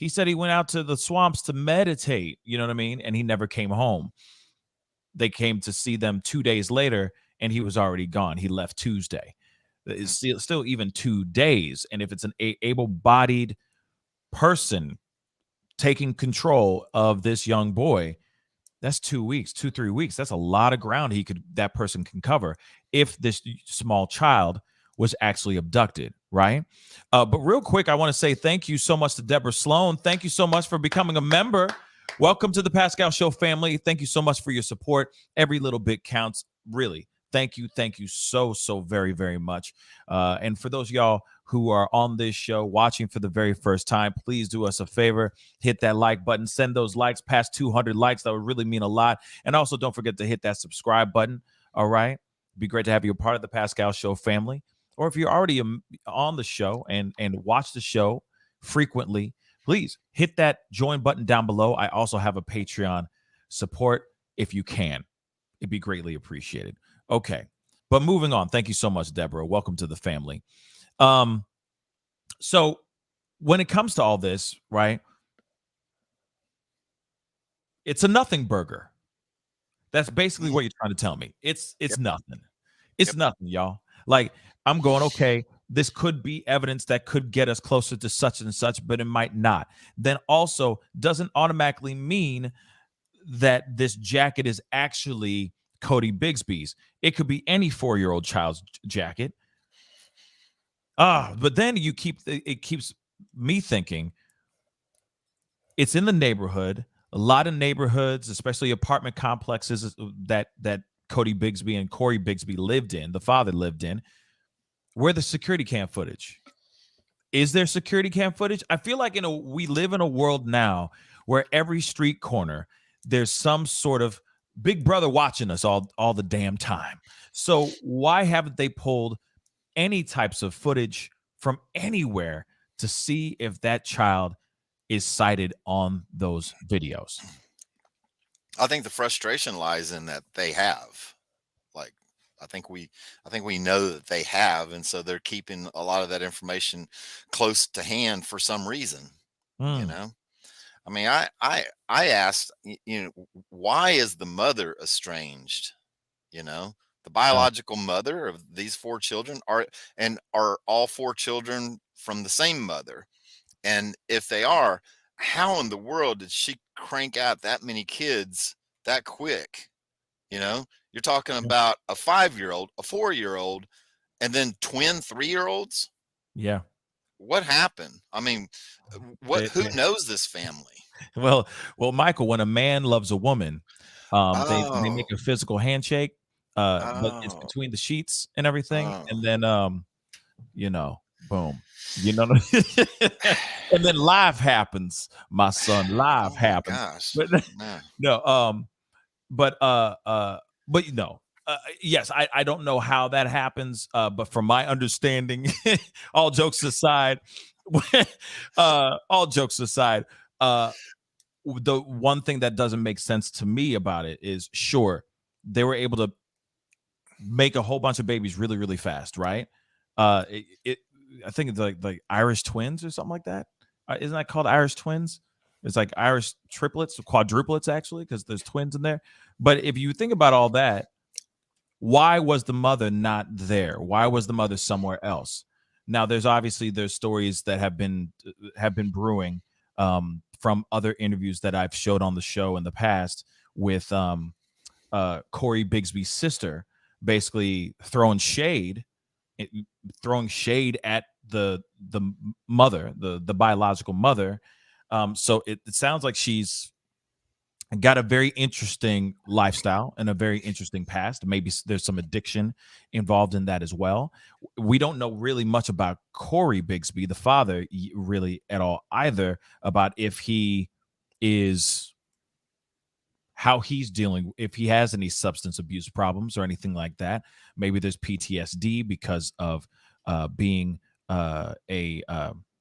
said he went out to the swamps to meditate, you know what I mean? And he never came home. They came to see them 2 days later, and he was already gone. He left Tuesday. It's still even 2 days. And if it's an able-bodied person taking control of this young boy, that's 2 weeks, 3 weeks. That's a lot of ground that person can cover if this small child was actually abducted, right? But real quick, I want to say thank you so much to Deborah Sloan. Thank you so much for becoming a member. Welcome to the Pascal Show family. Thank you so much for your support. Every little bit counts, really. Thank you so very, very much. And for those of y'all who are on this show watching for the very first time, please do us a favor, hit that like button, send those likes past 200 likes. That would really mean a lot. And also don't forget to hit that subscribe button. All right. It'd be great to have you a part of the Pascal Show family. Or if you're already on the show and watch the show frequently, please hit that join button down below. I also have a Patreon support if you can. It'd be greatly appreciated. Okay, but moving on. Thank you so much, Deborah. Welcome to the family. So when it comes to all this, right, it's a nothing burger. That's basically what you're trying to tell me. It's nothing. It's nothing, y'all. Like, I'm going, okay, this could be evidence that could get us closer to such and such, but it might not. Then also doesn't automatically mean that this jacket is actually Codi Bigsby's. It could be any 4-year-old child's jacket. But then it keeps me thinking it's in the neighborhood. A lot of neighborhoods, especially apartment complexes that Codi Bigsby and Corey Bigsby lived in, the father lived in, where the security cam footage. Is there security cam footage? I feel like we live in a world now where every street corner there's some sort of big brother watching us all the damn time. So why haven't they pulled any types of footage from anywhere to see if that child is cited on those videos? I think the frustration lies in that they have. Like, I think we know that they have, and so they're keeping a lot of that information close to hand for some reason. You know, I mean, I asked, you know, why is the mother estranged? You know, the biological mother of these 4 children are all 4 children from the same mother? And if they are, how in the world did she crank out that many kids that quick? You know, you're talking about a 5-year-old, a 4-year-old, and then twin 3-year-olds. Yeah. What happened? I mean, who knows this family? Well, Michael, when a man loves a woman, they make a physical handshake, but it's between the sheets and everything, and then you know, boom, you know, and then life happens, my son. Life happens. Gosh, But no, but you know, yes, I don't know how that happens, but from my understanding, all jokes aside, all jokes aside, the one thing that doesn't make sense to me about it is, sure, they were able to make a whole bunch of babies really, really fast, right? I think it's like Irish twins or something like that. Isn't that called Irish twins? It's like Irish triplets, quadruplets, actually, because there's twins in there. But if you think about all that, why was the mother not there? Why was the mother somewhere else? Now, there's stories that have been brewing from other interviews that I've showed on the show in the past with Codi Bigsby's sister, basically throwing shade at the mother, the biological mother. So it sounds like she's got a very interesting lifestyle and a very interesting past. Maybe there's some addiction involved in that as well. We don't know really much about Codi Bigsby, the father, really at all either, about if he is how he's dealing, if he has any substance abuse problems or anything like that. Maybe there's PTSD because of being in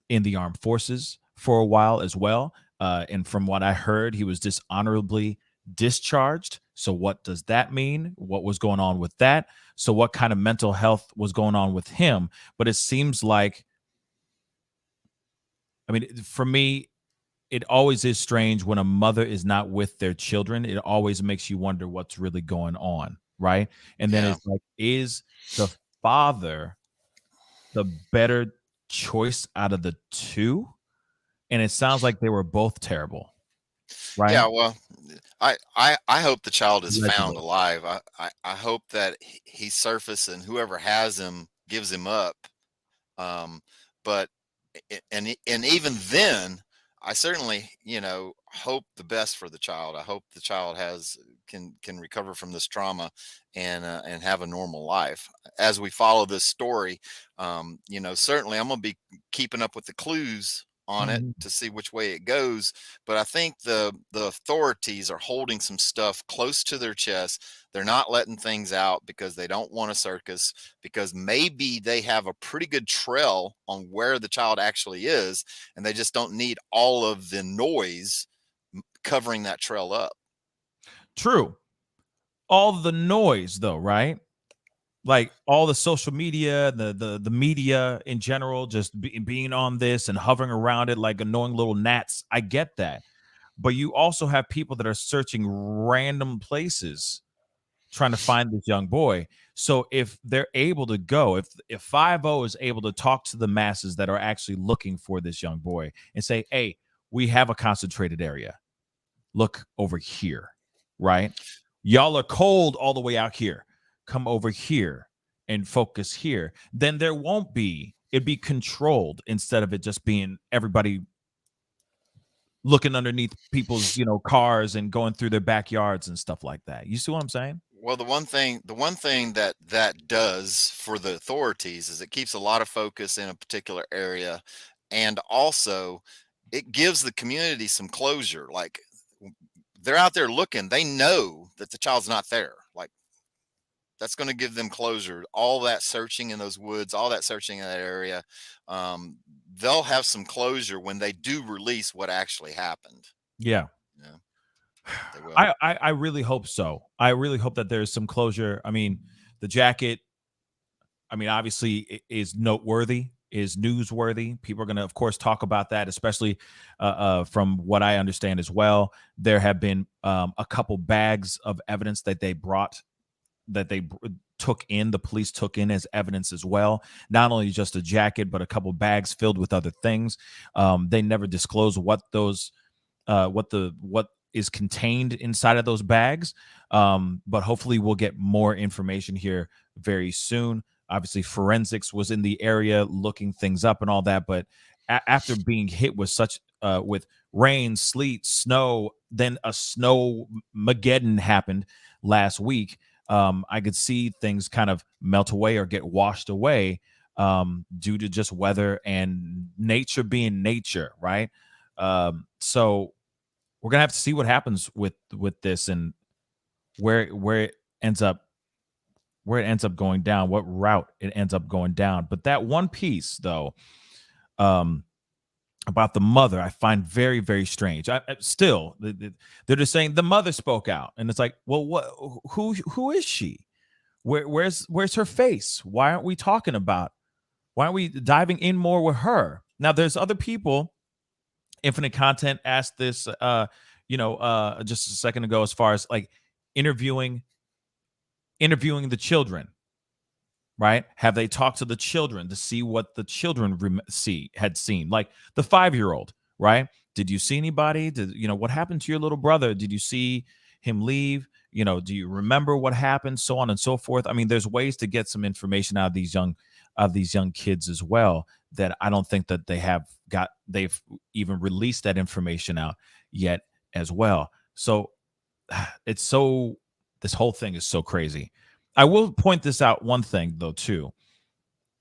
the armed forces for a while as well. And from what I heard, he was dishonorably discharged. So what does that mean? What was going on with that? So what kind of mental health was going on with him? But it seems like, I mean, for me, it always is strange when a mother is not with their children. It always makes you wonder what's really going on, right? And then Yeah. it's like, is the father the better choice out of the two? And it sounds like they were both terrible, right? Yeah, well, I hope the child is found Allegedly. alive. I hope that he surfaces and whoever has him gives him up. But and even then, I certainly hope the best for the child. I hope the child can recover from this trauma and have a normal life. As we follow this story, certainly I'm gonna be keeping up with the clues on it Mhm. to see which way it goes. But I think the authorities are holding some stuff close to their chest. They're not letting things out because they don't want a circus, because maybe they have a pretty good trail on where the child actually is, and they just don't need all of the noise covering that trail up. True. All the noise, though, right? Like all the social media, the media in general, just being on this and hovering around it like annoying little gnats. I get that, but you also have people that are searching random places trying to find this young boy. So if they're able to go, if 50 is able to talk to the masses that are actually looking for this young boy and say, hey, we have a concentrated area, look over here, right? Y'all are cold all the way out here, come over here and focus here, then there won't be, it'd be controlled instead of it just being everybody looking underneath people's cars and going through their backyards and stuff like that. You see what I'm saying? Well, the one thing that does for the authorities is it keeps a lot of focus in a particular area, and also it gives the community some closure. Like, they're out there looking, they know that the child's not there. Like, that's going to give them closure. All that searching in those woods, all that searching in that area, they'll have some closure when they do release what actually happened. Yeah. Yeah, they will. I really hope so. I really hope that there's some closure. I mean, the jacket, I mean, obviously is noteworthy, is newsworthy. People are going to, of course, talk about that, especially from what I understand as well. There have been a couple bags of evidence that they brought, that they took in, the police took in as evidence as well. Not only just a jacket, but a couple bags filled with other things. They never disclose what those, what is contained inside of those bags. But hopefully we'll get more information here very soon. Obviously, forensics was in the area looking things up and all that. But after being hit with such with rain, sleet, snow, then a snow Mageddon happened last week. I could see things kind of melt away or get washed away due to just weather and nature being nature, right? So we're gonna have to see what happens with this and where it ends up where it ends up going down, what route it ends up going down. But that one piece, though, about the mother, I find very, very strange. Still, they're just saying the mother spoke out, and it's like, well, what? Who is she? Where's her face? Why aren't we talking about? Why aren't we diving in more with her? Now, there's other people. Infinite Content asked this, just a second ago, as far as like interviewing the children, right? Have they talked to the children to see what the children had seen? Like the 5-year-old, right? Did you see anybody? What happened to your little brother? Did you see him leave? Do you remember what happened? So on and so forth. I mean, there's ways to get some information out of these young kids as well, that I don't think that they've even released that information out yet as well. So this whole thing is so crazy. I will point this out, one thing though, too.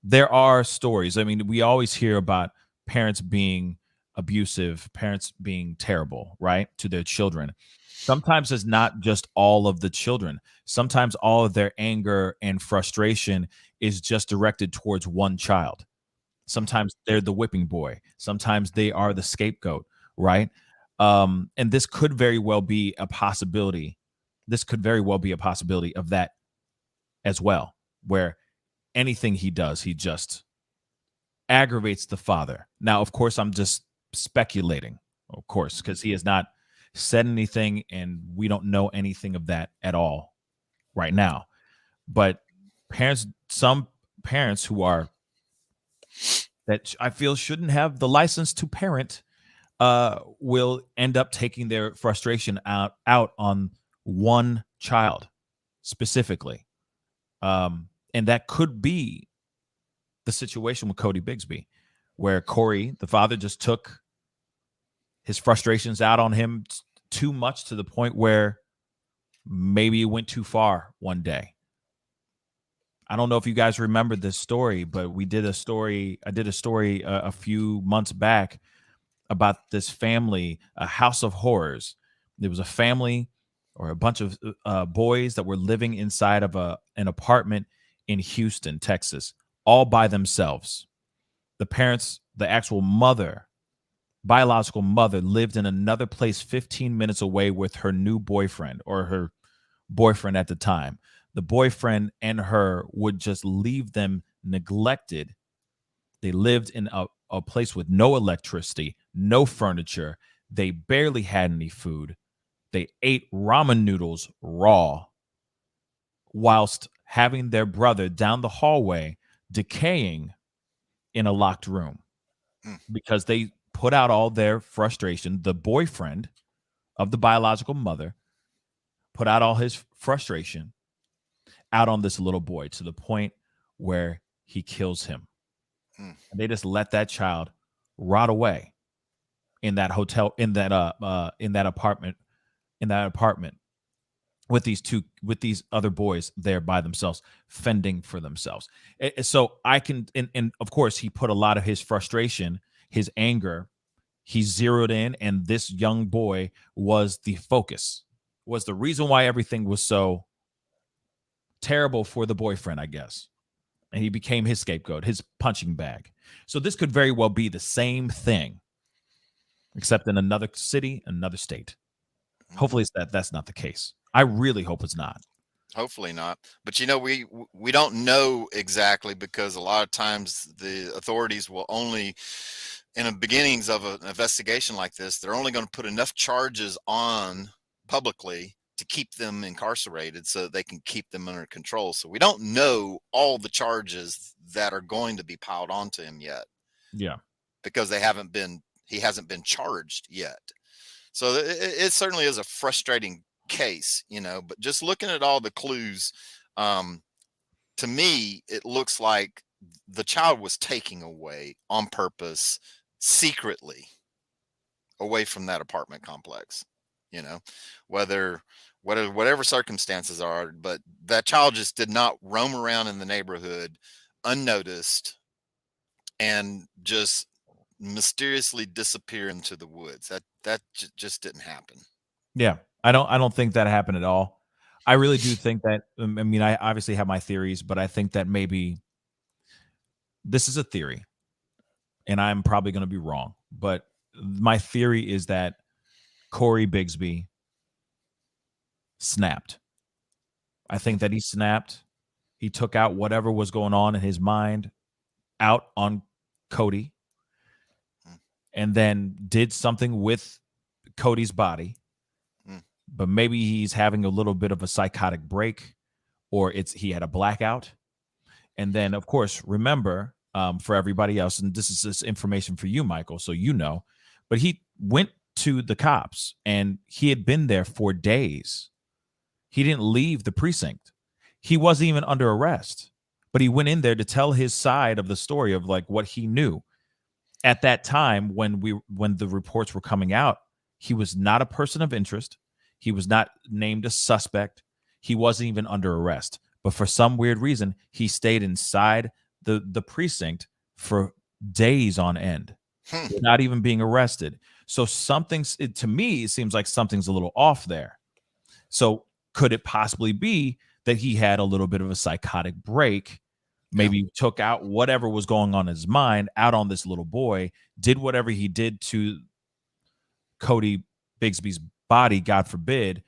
There are stories. I mean, we always hear about parents being abusive, parents being terrible, right, to their children. Sometimes it's not just all of the children. Sometimes all of their anger and frustration is just directed towards one child. Sometimes they're the whipping boy. Sometimes they are the scapegoat, right? And this could very well be a possibility. This could very well be a possibility of that as well, where anything he does, he just aggravates the father. Now, of course, I'm just speculating, of course, because he has not said anything and we don't know anything of that at all right now. But some parents that I feel shouldn't have the license to parent will end up taking their frustration out on one child specifically. And that could be the situation with Codi Bigsby, where Corey, the father, just took his frustrations out on him too much, to the point where maybe it went too far one day. I don't know if you guys remember this story, but I did a story a few months back about this family, a house of horrors. There was a family, or a bunch of boys, that were living inside of an apartment in Houston, Texas, all by themselves. The parents, the actual mother, biological mother, lived in another place 15 minutes away with her new boyfriend, or her boyfriend at the time. The boyfriend and her would just leave them neglected. They lived in a place with no electricity, no furniture. They barely had any food. They ate ramen noodles raw, whilst having their brother down the hallway decaying in a locked room, because they put out all their frustration. The boyfriend of the biological mother put out all his frustration out on this little boy, to the point where he kills him. And they just let that child rot away in that hotel, in that apartment, with these other boys there by themselves, fending for themselves. So and of course, he put a lot of his frustration, his anger, he zeroed in, and this young boy was the focus, was the reason why everything was so terrible for the boyfriend, I guess. And he became his scapegoat, his punching bag. So this could very well be the same thing, except in another city, another state. Hopefully that's not the case. I really hope it's not. Hopefully not. But we don't know exactly, because a lot of times the authorities will only, in the beginnings of an investigation like this, they're only going to put enough charges on publicly to keep them incarcerated so that they can keep them under control. So we don't know all the charges that are going to be piled onto him yet. Yeah. Because he hasn't been charged yet. So it certainly is a frustrating case, but just looking at all the clues, to me, it looks like the child was taken away on purpose, secretly, away from that apartment complex, whatever circumstances are, but that child just did not roam around in the neighborhood unnoticed and just mysteriously disappear into the woods. That just didn't happen. Yeah. I don't think that happened at all. I really do think that, I mean, I obviously have my theories, but I think that maybe this is a theory and I'm probably going to be wrong. But my theory is that Codi Bigsby snapped. I think that he snapped. He took out whatever was going on in his mind out on Codi and then did something with Cody's body. But maybe he's having a little bit of a psychotic break, or he had a blackout. And then, of course, remember, for everybody else, and this is this information for you, Michael, so you know, but he went to the cops and he had been there for days. He didn't leave the precinct. He wasn't even under arrest, but he went in there to tell his side of the story of like what he knew. At that time, when the reports were coming out, he was not a person of interest. He was not named a suspect. He wasn't even under arrest. But for some weird reason, he stayed inside the precinct for days on end, not even being arrested. So to me, it seems like something's a little off there. So could it possibly be that he had a little bit of a psychotic break? Maybe took out whatever was going on in his mind out on this little boy, did whatever he did to Codi Bigsby's body, God forbid,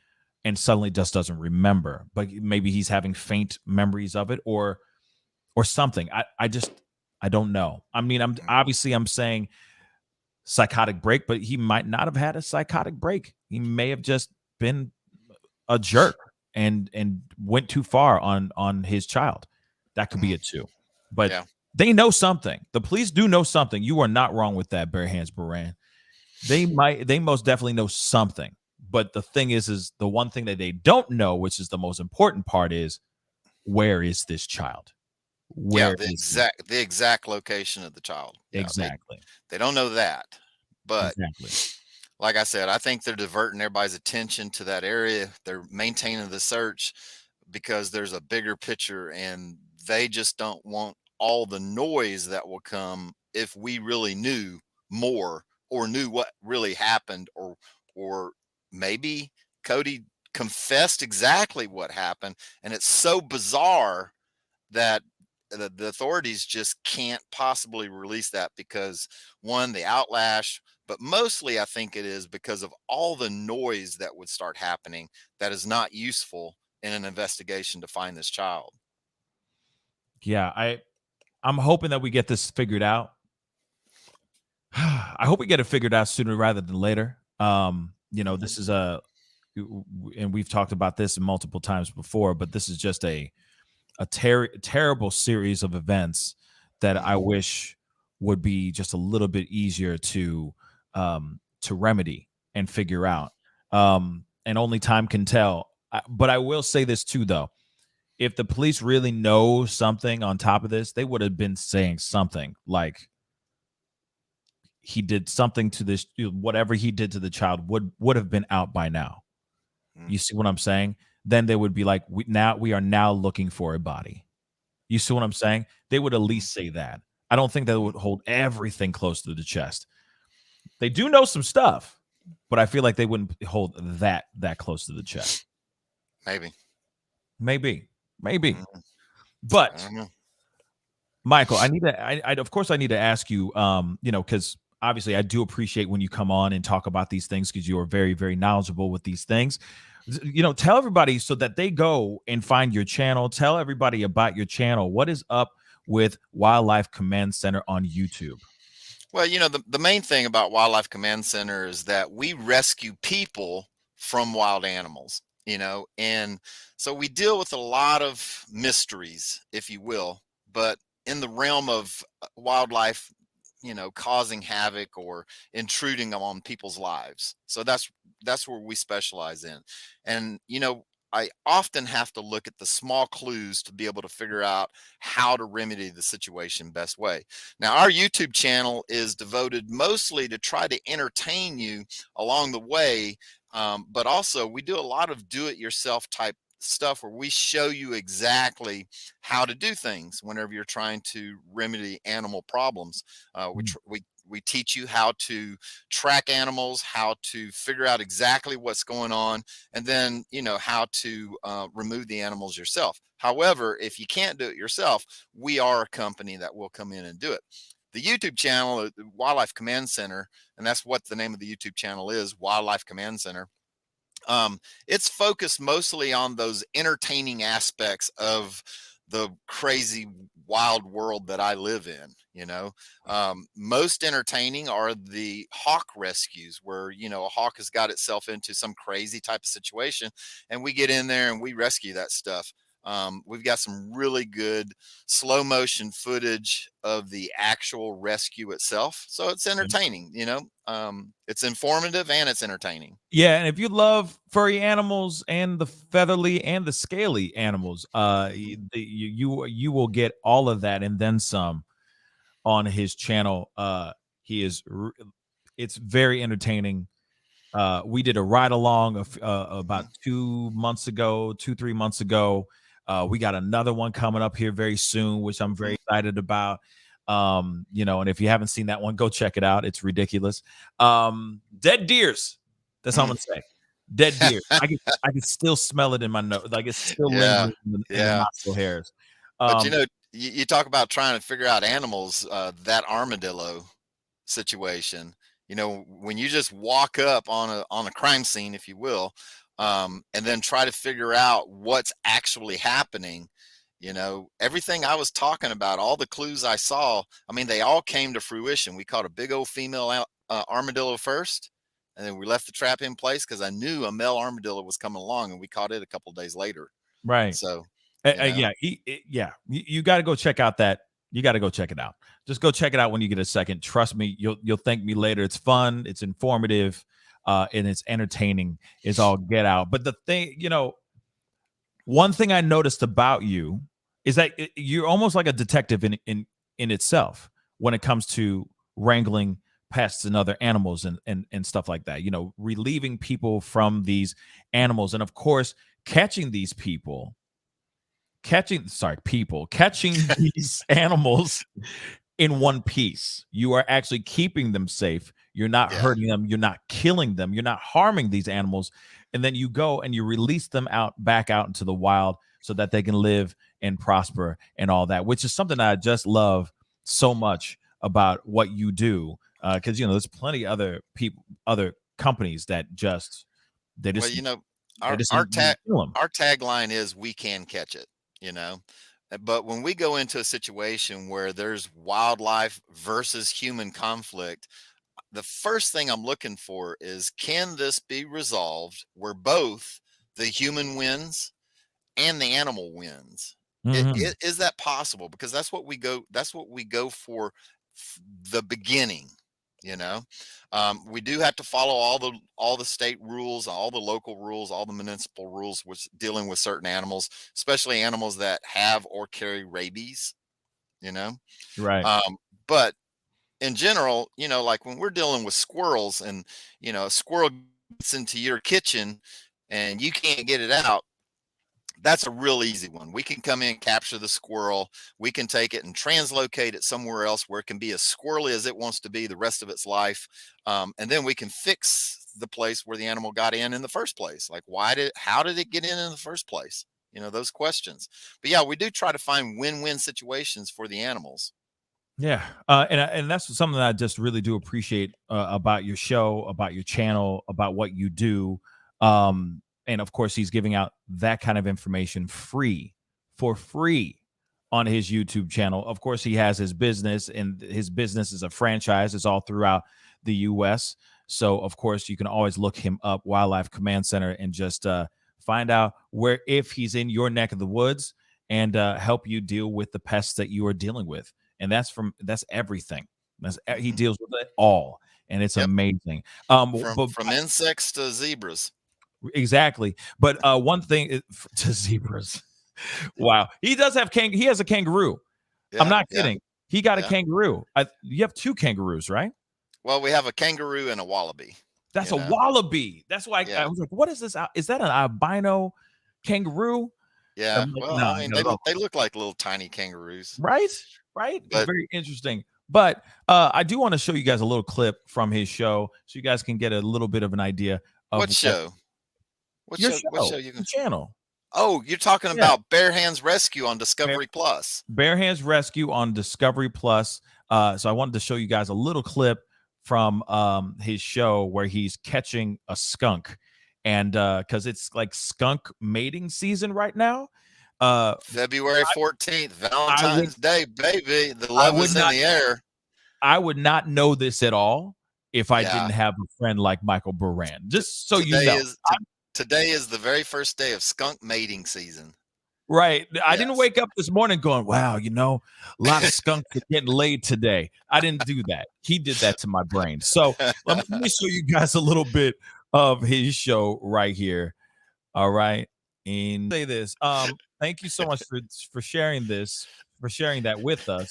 and suddenly just doesn't remember. But maybe he's having faint memories of it or something. I don't know. I mean, I'm saying psychotic break, but he might not have had a psychotic break. He may have just been a jerk and went too far on his child. That could be it too. But they know something. The police do know something. You are not wrong with that, Bare Hands Baran. They most definitely know something. But the thing is the one thing that they don't know, which is the most important part, is where is this child? The exact location of the child. Exactly. They don't know that. But exactly. Like I said, I think they're diverting everybody's attention to that area. They're maintaining the search because there's a bigger picture, and they just don't want all the noise that will come if we really knew more or knew what really happened, or maybe Codi confessed exactly what happened, and it's so bizarre that the authorities just can't possibly release that because, one, the outlash, but mostly I think it is because of all the noise that would start happening that is not useful in an investigation to find this child. Yeah, I'm hoping that we get this figured out. I hope we get it figured out sooner rather than later. This is and we've talked about this multiple times before, but this is just a terrible series of events that I wish would be just a little bit easier to remedy and figure out. And only time can tell. But I will say this too, though. If the police really know something on top of this, they would have been saying something like he did something to this, whatever he did to the child would have been out by now. You see what I'm saying? Then they would be like, we are now looking for a body. You see what I'm saying? They would at least say that. I don't think they would hold everything close to the chest. They do know some stuff, but I feel like they wouldn't hold that close to the chest. Maybe. But Michael, I need to ask you, because obviously I do appreciate when you come on and talk about these things because you are very, very knowledgeable with these things. Tell everybody so that they go and find your channel. Tell everybody about your channel. What is up with Wildlife Command Center on YouTube? Well, the main thing about Wildlife Command Center is that we rescue people from wild animals, and so we deal with a lot of mysteries, if you will, but in the realm of wildlife, causing havoc or intruding on people's lives. So that's where we specialize in. And, I often have to look at the small clues to be able to figure out how to remedy the situation best way. Now, our YouTube channel is devoted mostly to try to entertain you along the way. But also we do a lot of do-it-yourself type stuff where we show you exactly how to do things whenever you're trying to remedy animal problems. We teach you how to track animals, how to figure out exactly what's going on, and then how to remove the animals yourself. However, if you can't do it yourself, we are a company that will come in and do it. The YouTube channel, the Wildlife Command Center, and that's what the name of the YouTube channel is, Wildlife Command Center. It's focused mostly on those entertaining aspects of the crazy wild world that I live in. Most entertaining are the hawk rescues where a hawk has got itself into some crazy type of situation, and we get in there and we rescue that stuff. We've got some really good slow motion footage of the actual rescue itself, so it's entertaining. It's informative and it's entertaining. Yeah, and if you love furry animals and the feathery and the scaly animals, you will get all of that and then some on his channel. It's very entertaining. We did a ride along about 3 months ago. We got another one coming up here very soon, which I'm very excited about. And if you haven't seen that one, go check it out. It's ridiculous. Dead deers. That's all I'm gonna say. Dead deer. I can still smell it in my nose. Like it's still lingering in the nostril hairs. But you talk about trying to figure out animals, that armadillo situation. When you just walk up on a crime scene, if you will, and then try to figure out what's actually happening. Everything I was talking about, all the clues I saw, they all came to fruition. We caught a big old female armadillo first, and then we left the trap in place because I knew a male armadillo was coming along, and we caught it a couple of days later. Right. So, you got to go check out that. You got to go check it out. Just go check it out when you get a second. Trust me, you'll thank me later. It's fun, it's informative, and it's entertaining. It's all get out. But the thing, one thing I noticed about you is that you're almost like a detective in itself when it comes to wrangling pests and other animals and stuff like that. Relieving people from these animals, and of course, catching these catching these animals in one piece. You are actually keeping them safe. You're not hurting them. You're not killing them. You're not harming these animals. And then you go and you release them back out into the wild so that they can live and prosper and all that, which is something that I just love so much about what you do. Because, there's plenty of other companies that our tagline is "We can catch it." But when we go into a situation where there's wildlife versus human conflict, the first thing I'm looking for is, can this be resolved where both the human wins and the animal wins? Is that possible? Because that's what we go for the beginning. We do have to follow all the state rules, all the local rules, all the municipal rules, which dealing with certain animals, especially animals that have or carry rabies. Right. But in general, like when we're dealing with squirrels, and a squirrel gets into your kitchen and you can't get it out, that's a real easy one. We can come in, capture the squirrel. We can take it and translocate it somewhere else where it can be as squirrely as it wants to be the rest of its life. And then we can fix the place where the animal got in the first place. Like, how did it get in the first place? Those questions. But yeah, we do try to find win-win situations for the animals. Yeah. And that's something that I just really do appreciate about your show, about your channel, about what you do. And of course, he's giving out that kind of information for free on his YouTube channel. Of course, he has his business, and his business is a franchise. It's all throughout the U.S. So, of course, you can always look him up, Wildlife Command Center, and just find out if he's in your neck of the woods, and help you deal with the pests that you are dealing with. And that's everything. He deals with it all, and it's amazing. From insects to zebras. Exactly. But one thing to zebras. Wow. He does have he has a kangaroo. I'm not kidding. He got a kangaroo. You have two kangaroos, right? Well, we have a kangaroo and a wallaby. That's a wallaby. That's why I was like, what is this? Is that an albino kangaroo. Yeah. I'm like, Well, nah, I mean, not at all. they look like little tiny kangaroos. Right? It's But very interesting. But I do want to show you guys a little clip from his show so you guys can get a little bit of an idea of what show? What your show? What show you your can? channel. Oh, you're talking Yeah. about Bare Hands Rescue on Discovery Plus. Bare Hands Rescue on Discovery Plus. So I wanted to show you guys a little clip from his show where he's catching a skunk, and because it's like skunk mating season right now. February 14th, Valentine's Day, baby. The love is in the air. I would not know this at all if I Yeah. didn't have a friend like Michael Buran. Just so you Today know. Today is the very first day of skunk mating season. Right. I didn't Yes. wake up this morning going, wow, you know, a lot of skunks are getting laid today. I didn't do that. He did that to my brain. So let me show you guys a little bit of his show right here. All right. And say this. Thank you so much for sharing this, for sharing that with us.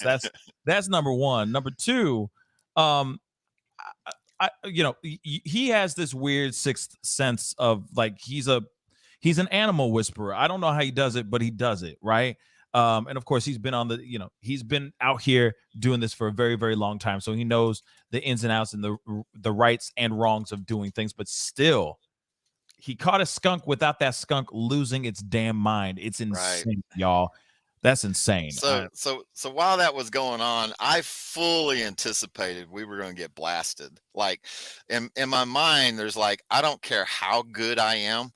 That's number one. Number two, you know, he has this weird sixth sense of like he's an animal whisperer. I don't know how he does it, but he does it, right? And of course, he's been out here doing this for a very, very long time, so he knows the ins and outs and the rights and wrongs of doing things. But still, he caught a skunk without that skunk losing its damn mind. It's insane, y'all. That's insane. So while that was going on, I fully anticipated we were going to get blasted. Like in my mind, there's like, I don't care how good I am.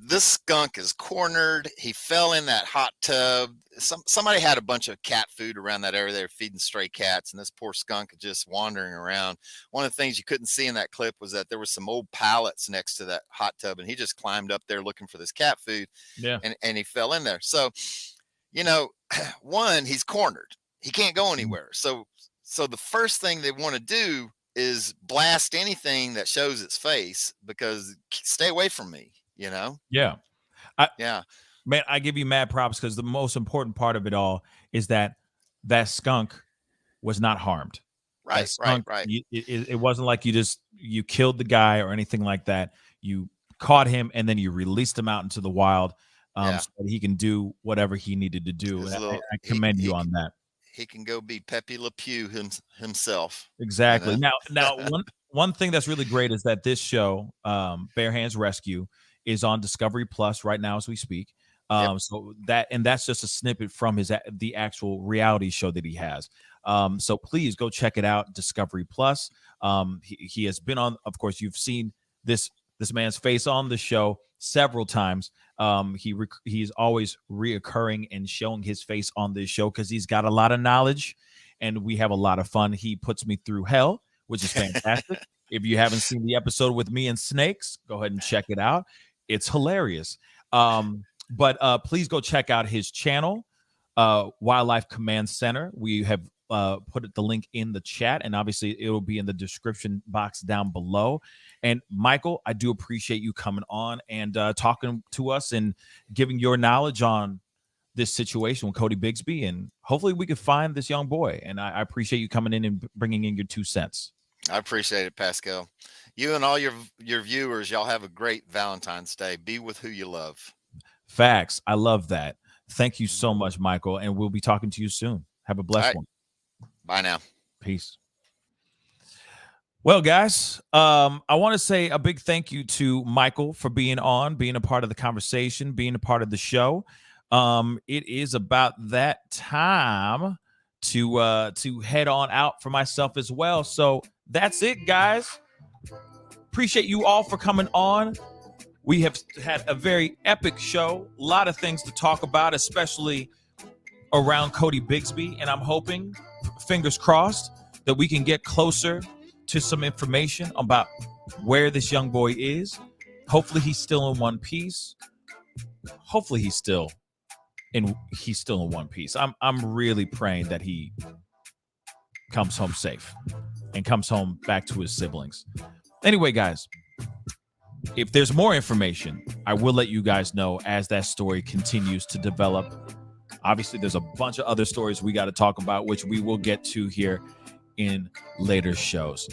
This skunk is cornered. He fell in that hot tub. Somebody had a bunch of cat food around that area. They were feeding stray cats, and this poor skunk just wandering around. One of the things you couldn't see in that clip was that there was some old pallets next to that hot tub, and he just climbed up there looking for this cat food. Yeah. And he fell in there. So, you know, one, he's cornered. He can't go anywhere. So the first thing they want to do is blast anything that shows its face, because stay away from me, you know? Yeah. Yeah. Man, I give you mad props, because the most important part of it all is that skunk was not harmed. Right, skunk, right. It wasn't like you killed the guy or anything like that. You caught him and then you released him out into the wild, so that he can do whatever he needed to do. I commend you on that. He can go be Pepe Le Pew himself. Exactly. You know? Now, one thing that's really great is that this show, Bare Hands Rescue, is on Discovery Plus right now as we speak. So that's just a snippet from the actual reality show that he has. So please go check it out, Discovery Plus. He has been on, of course, you've seen this man's face on the show several times. He's always reoccurring and showing his face on this show because he's got a lot of knowledge and we have a lot of fun. He puts me through hell, which is fantastic. If you haven't seen the episode with me and Snakes, go ahead and check it out. It's hilarious. But please go check out his channel, Wildlife Command Center. We have put the link in the chat, and obviously it will be in the description box down below. And Michael, I do appreciate you coming on and talking to us and giving your knowledge on this situation with Codi Bigsby, and hopefully we can find this young boy. And I appreciate you coming in and bringing in your 2 cents. I appreciate it, Pascal. You and all your viewers, y'all have a great Valentine's Day. Be with who you love. Facts. I love that. Thank you so much, Michael, and we'll be talking to you soon. Have a blessed one. Bye now. Peace. Well, guys, I want to say a big thank you to Michael for being a part of the conversation, being a part of the show. It is about that time to head on out for myself as well. So that's it, guys. Appreciate you all for coming on. We have had a very epic show, a lot of things to talk about, especially around Codi Bigsby, and I'm hoping, fingers crossed, that we can get closer to some information about where this young boy is. Hopefully he's still in one piece. Hopefully he's still in one piece. I'm really praying that he comes home safe and comes home back to his siblings. Anyway, guys, if there's more information, I will let you guys know as that story continues to develop. Obviously, there's a bunch of other stories we got to talk about, which we will get to here in later shows.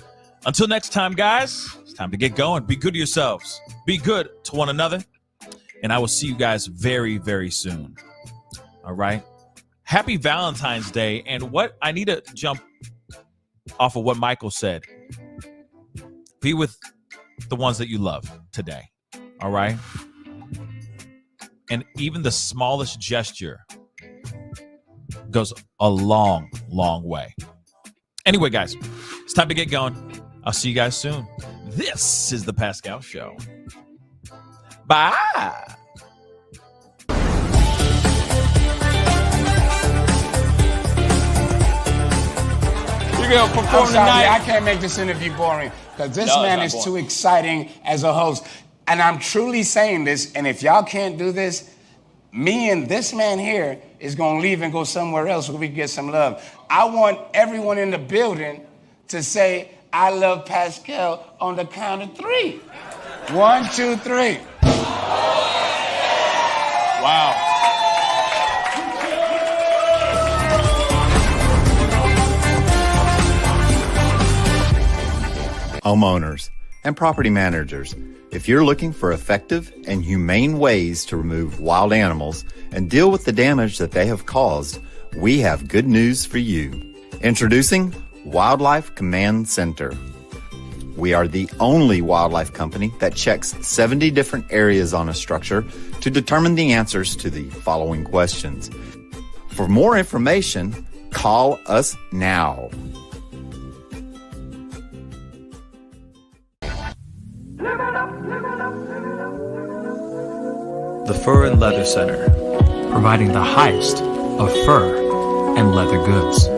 Until next time, guys, it's time to get going. Be good to yourselves. Be good to one another. And I will see you guys very, very soon. All right. Happy Valentine's Day. And what I need to jump off of what Michael said. Be with the ones that you love today. All right. And even the smallest gesture goes a long, long way. Anyway, guys, it's time to get going. I'll see you guys soon. This is the Pascal Show. Bye. You're going to perform tonight. I can't make this interview boring because this man is too exciting as a host. And I'm truly saying this, and if y'all can't do this, me and this man here is going to leave and go somewhere else so we can get some love. I want everyone in the building to say, I love Pascal on the count of 3. 1, 2, 3. Wow. Homeowners and property managers, if you're looking for effective and humane ways to remove wild animals and deal with the damage that they have caused, we have good news for you. Introducing Wildlife Command Center. We are the only wildlife company that checks 70 different areas on a structure to determine the answers to the following questions. For more information, call us now. The Fur and Leather Center, providing the highest of fur and leather goods.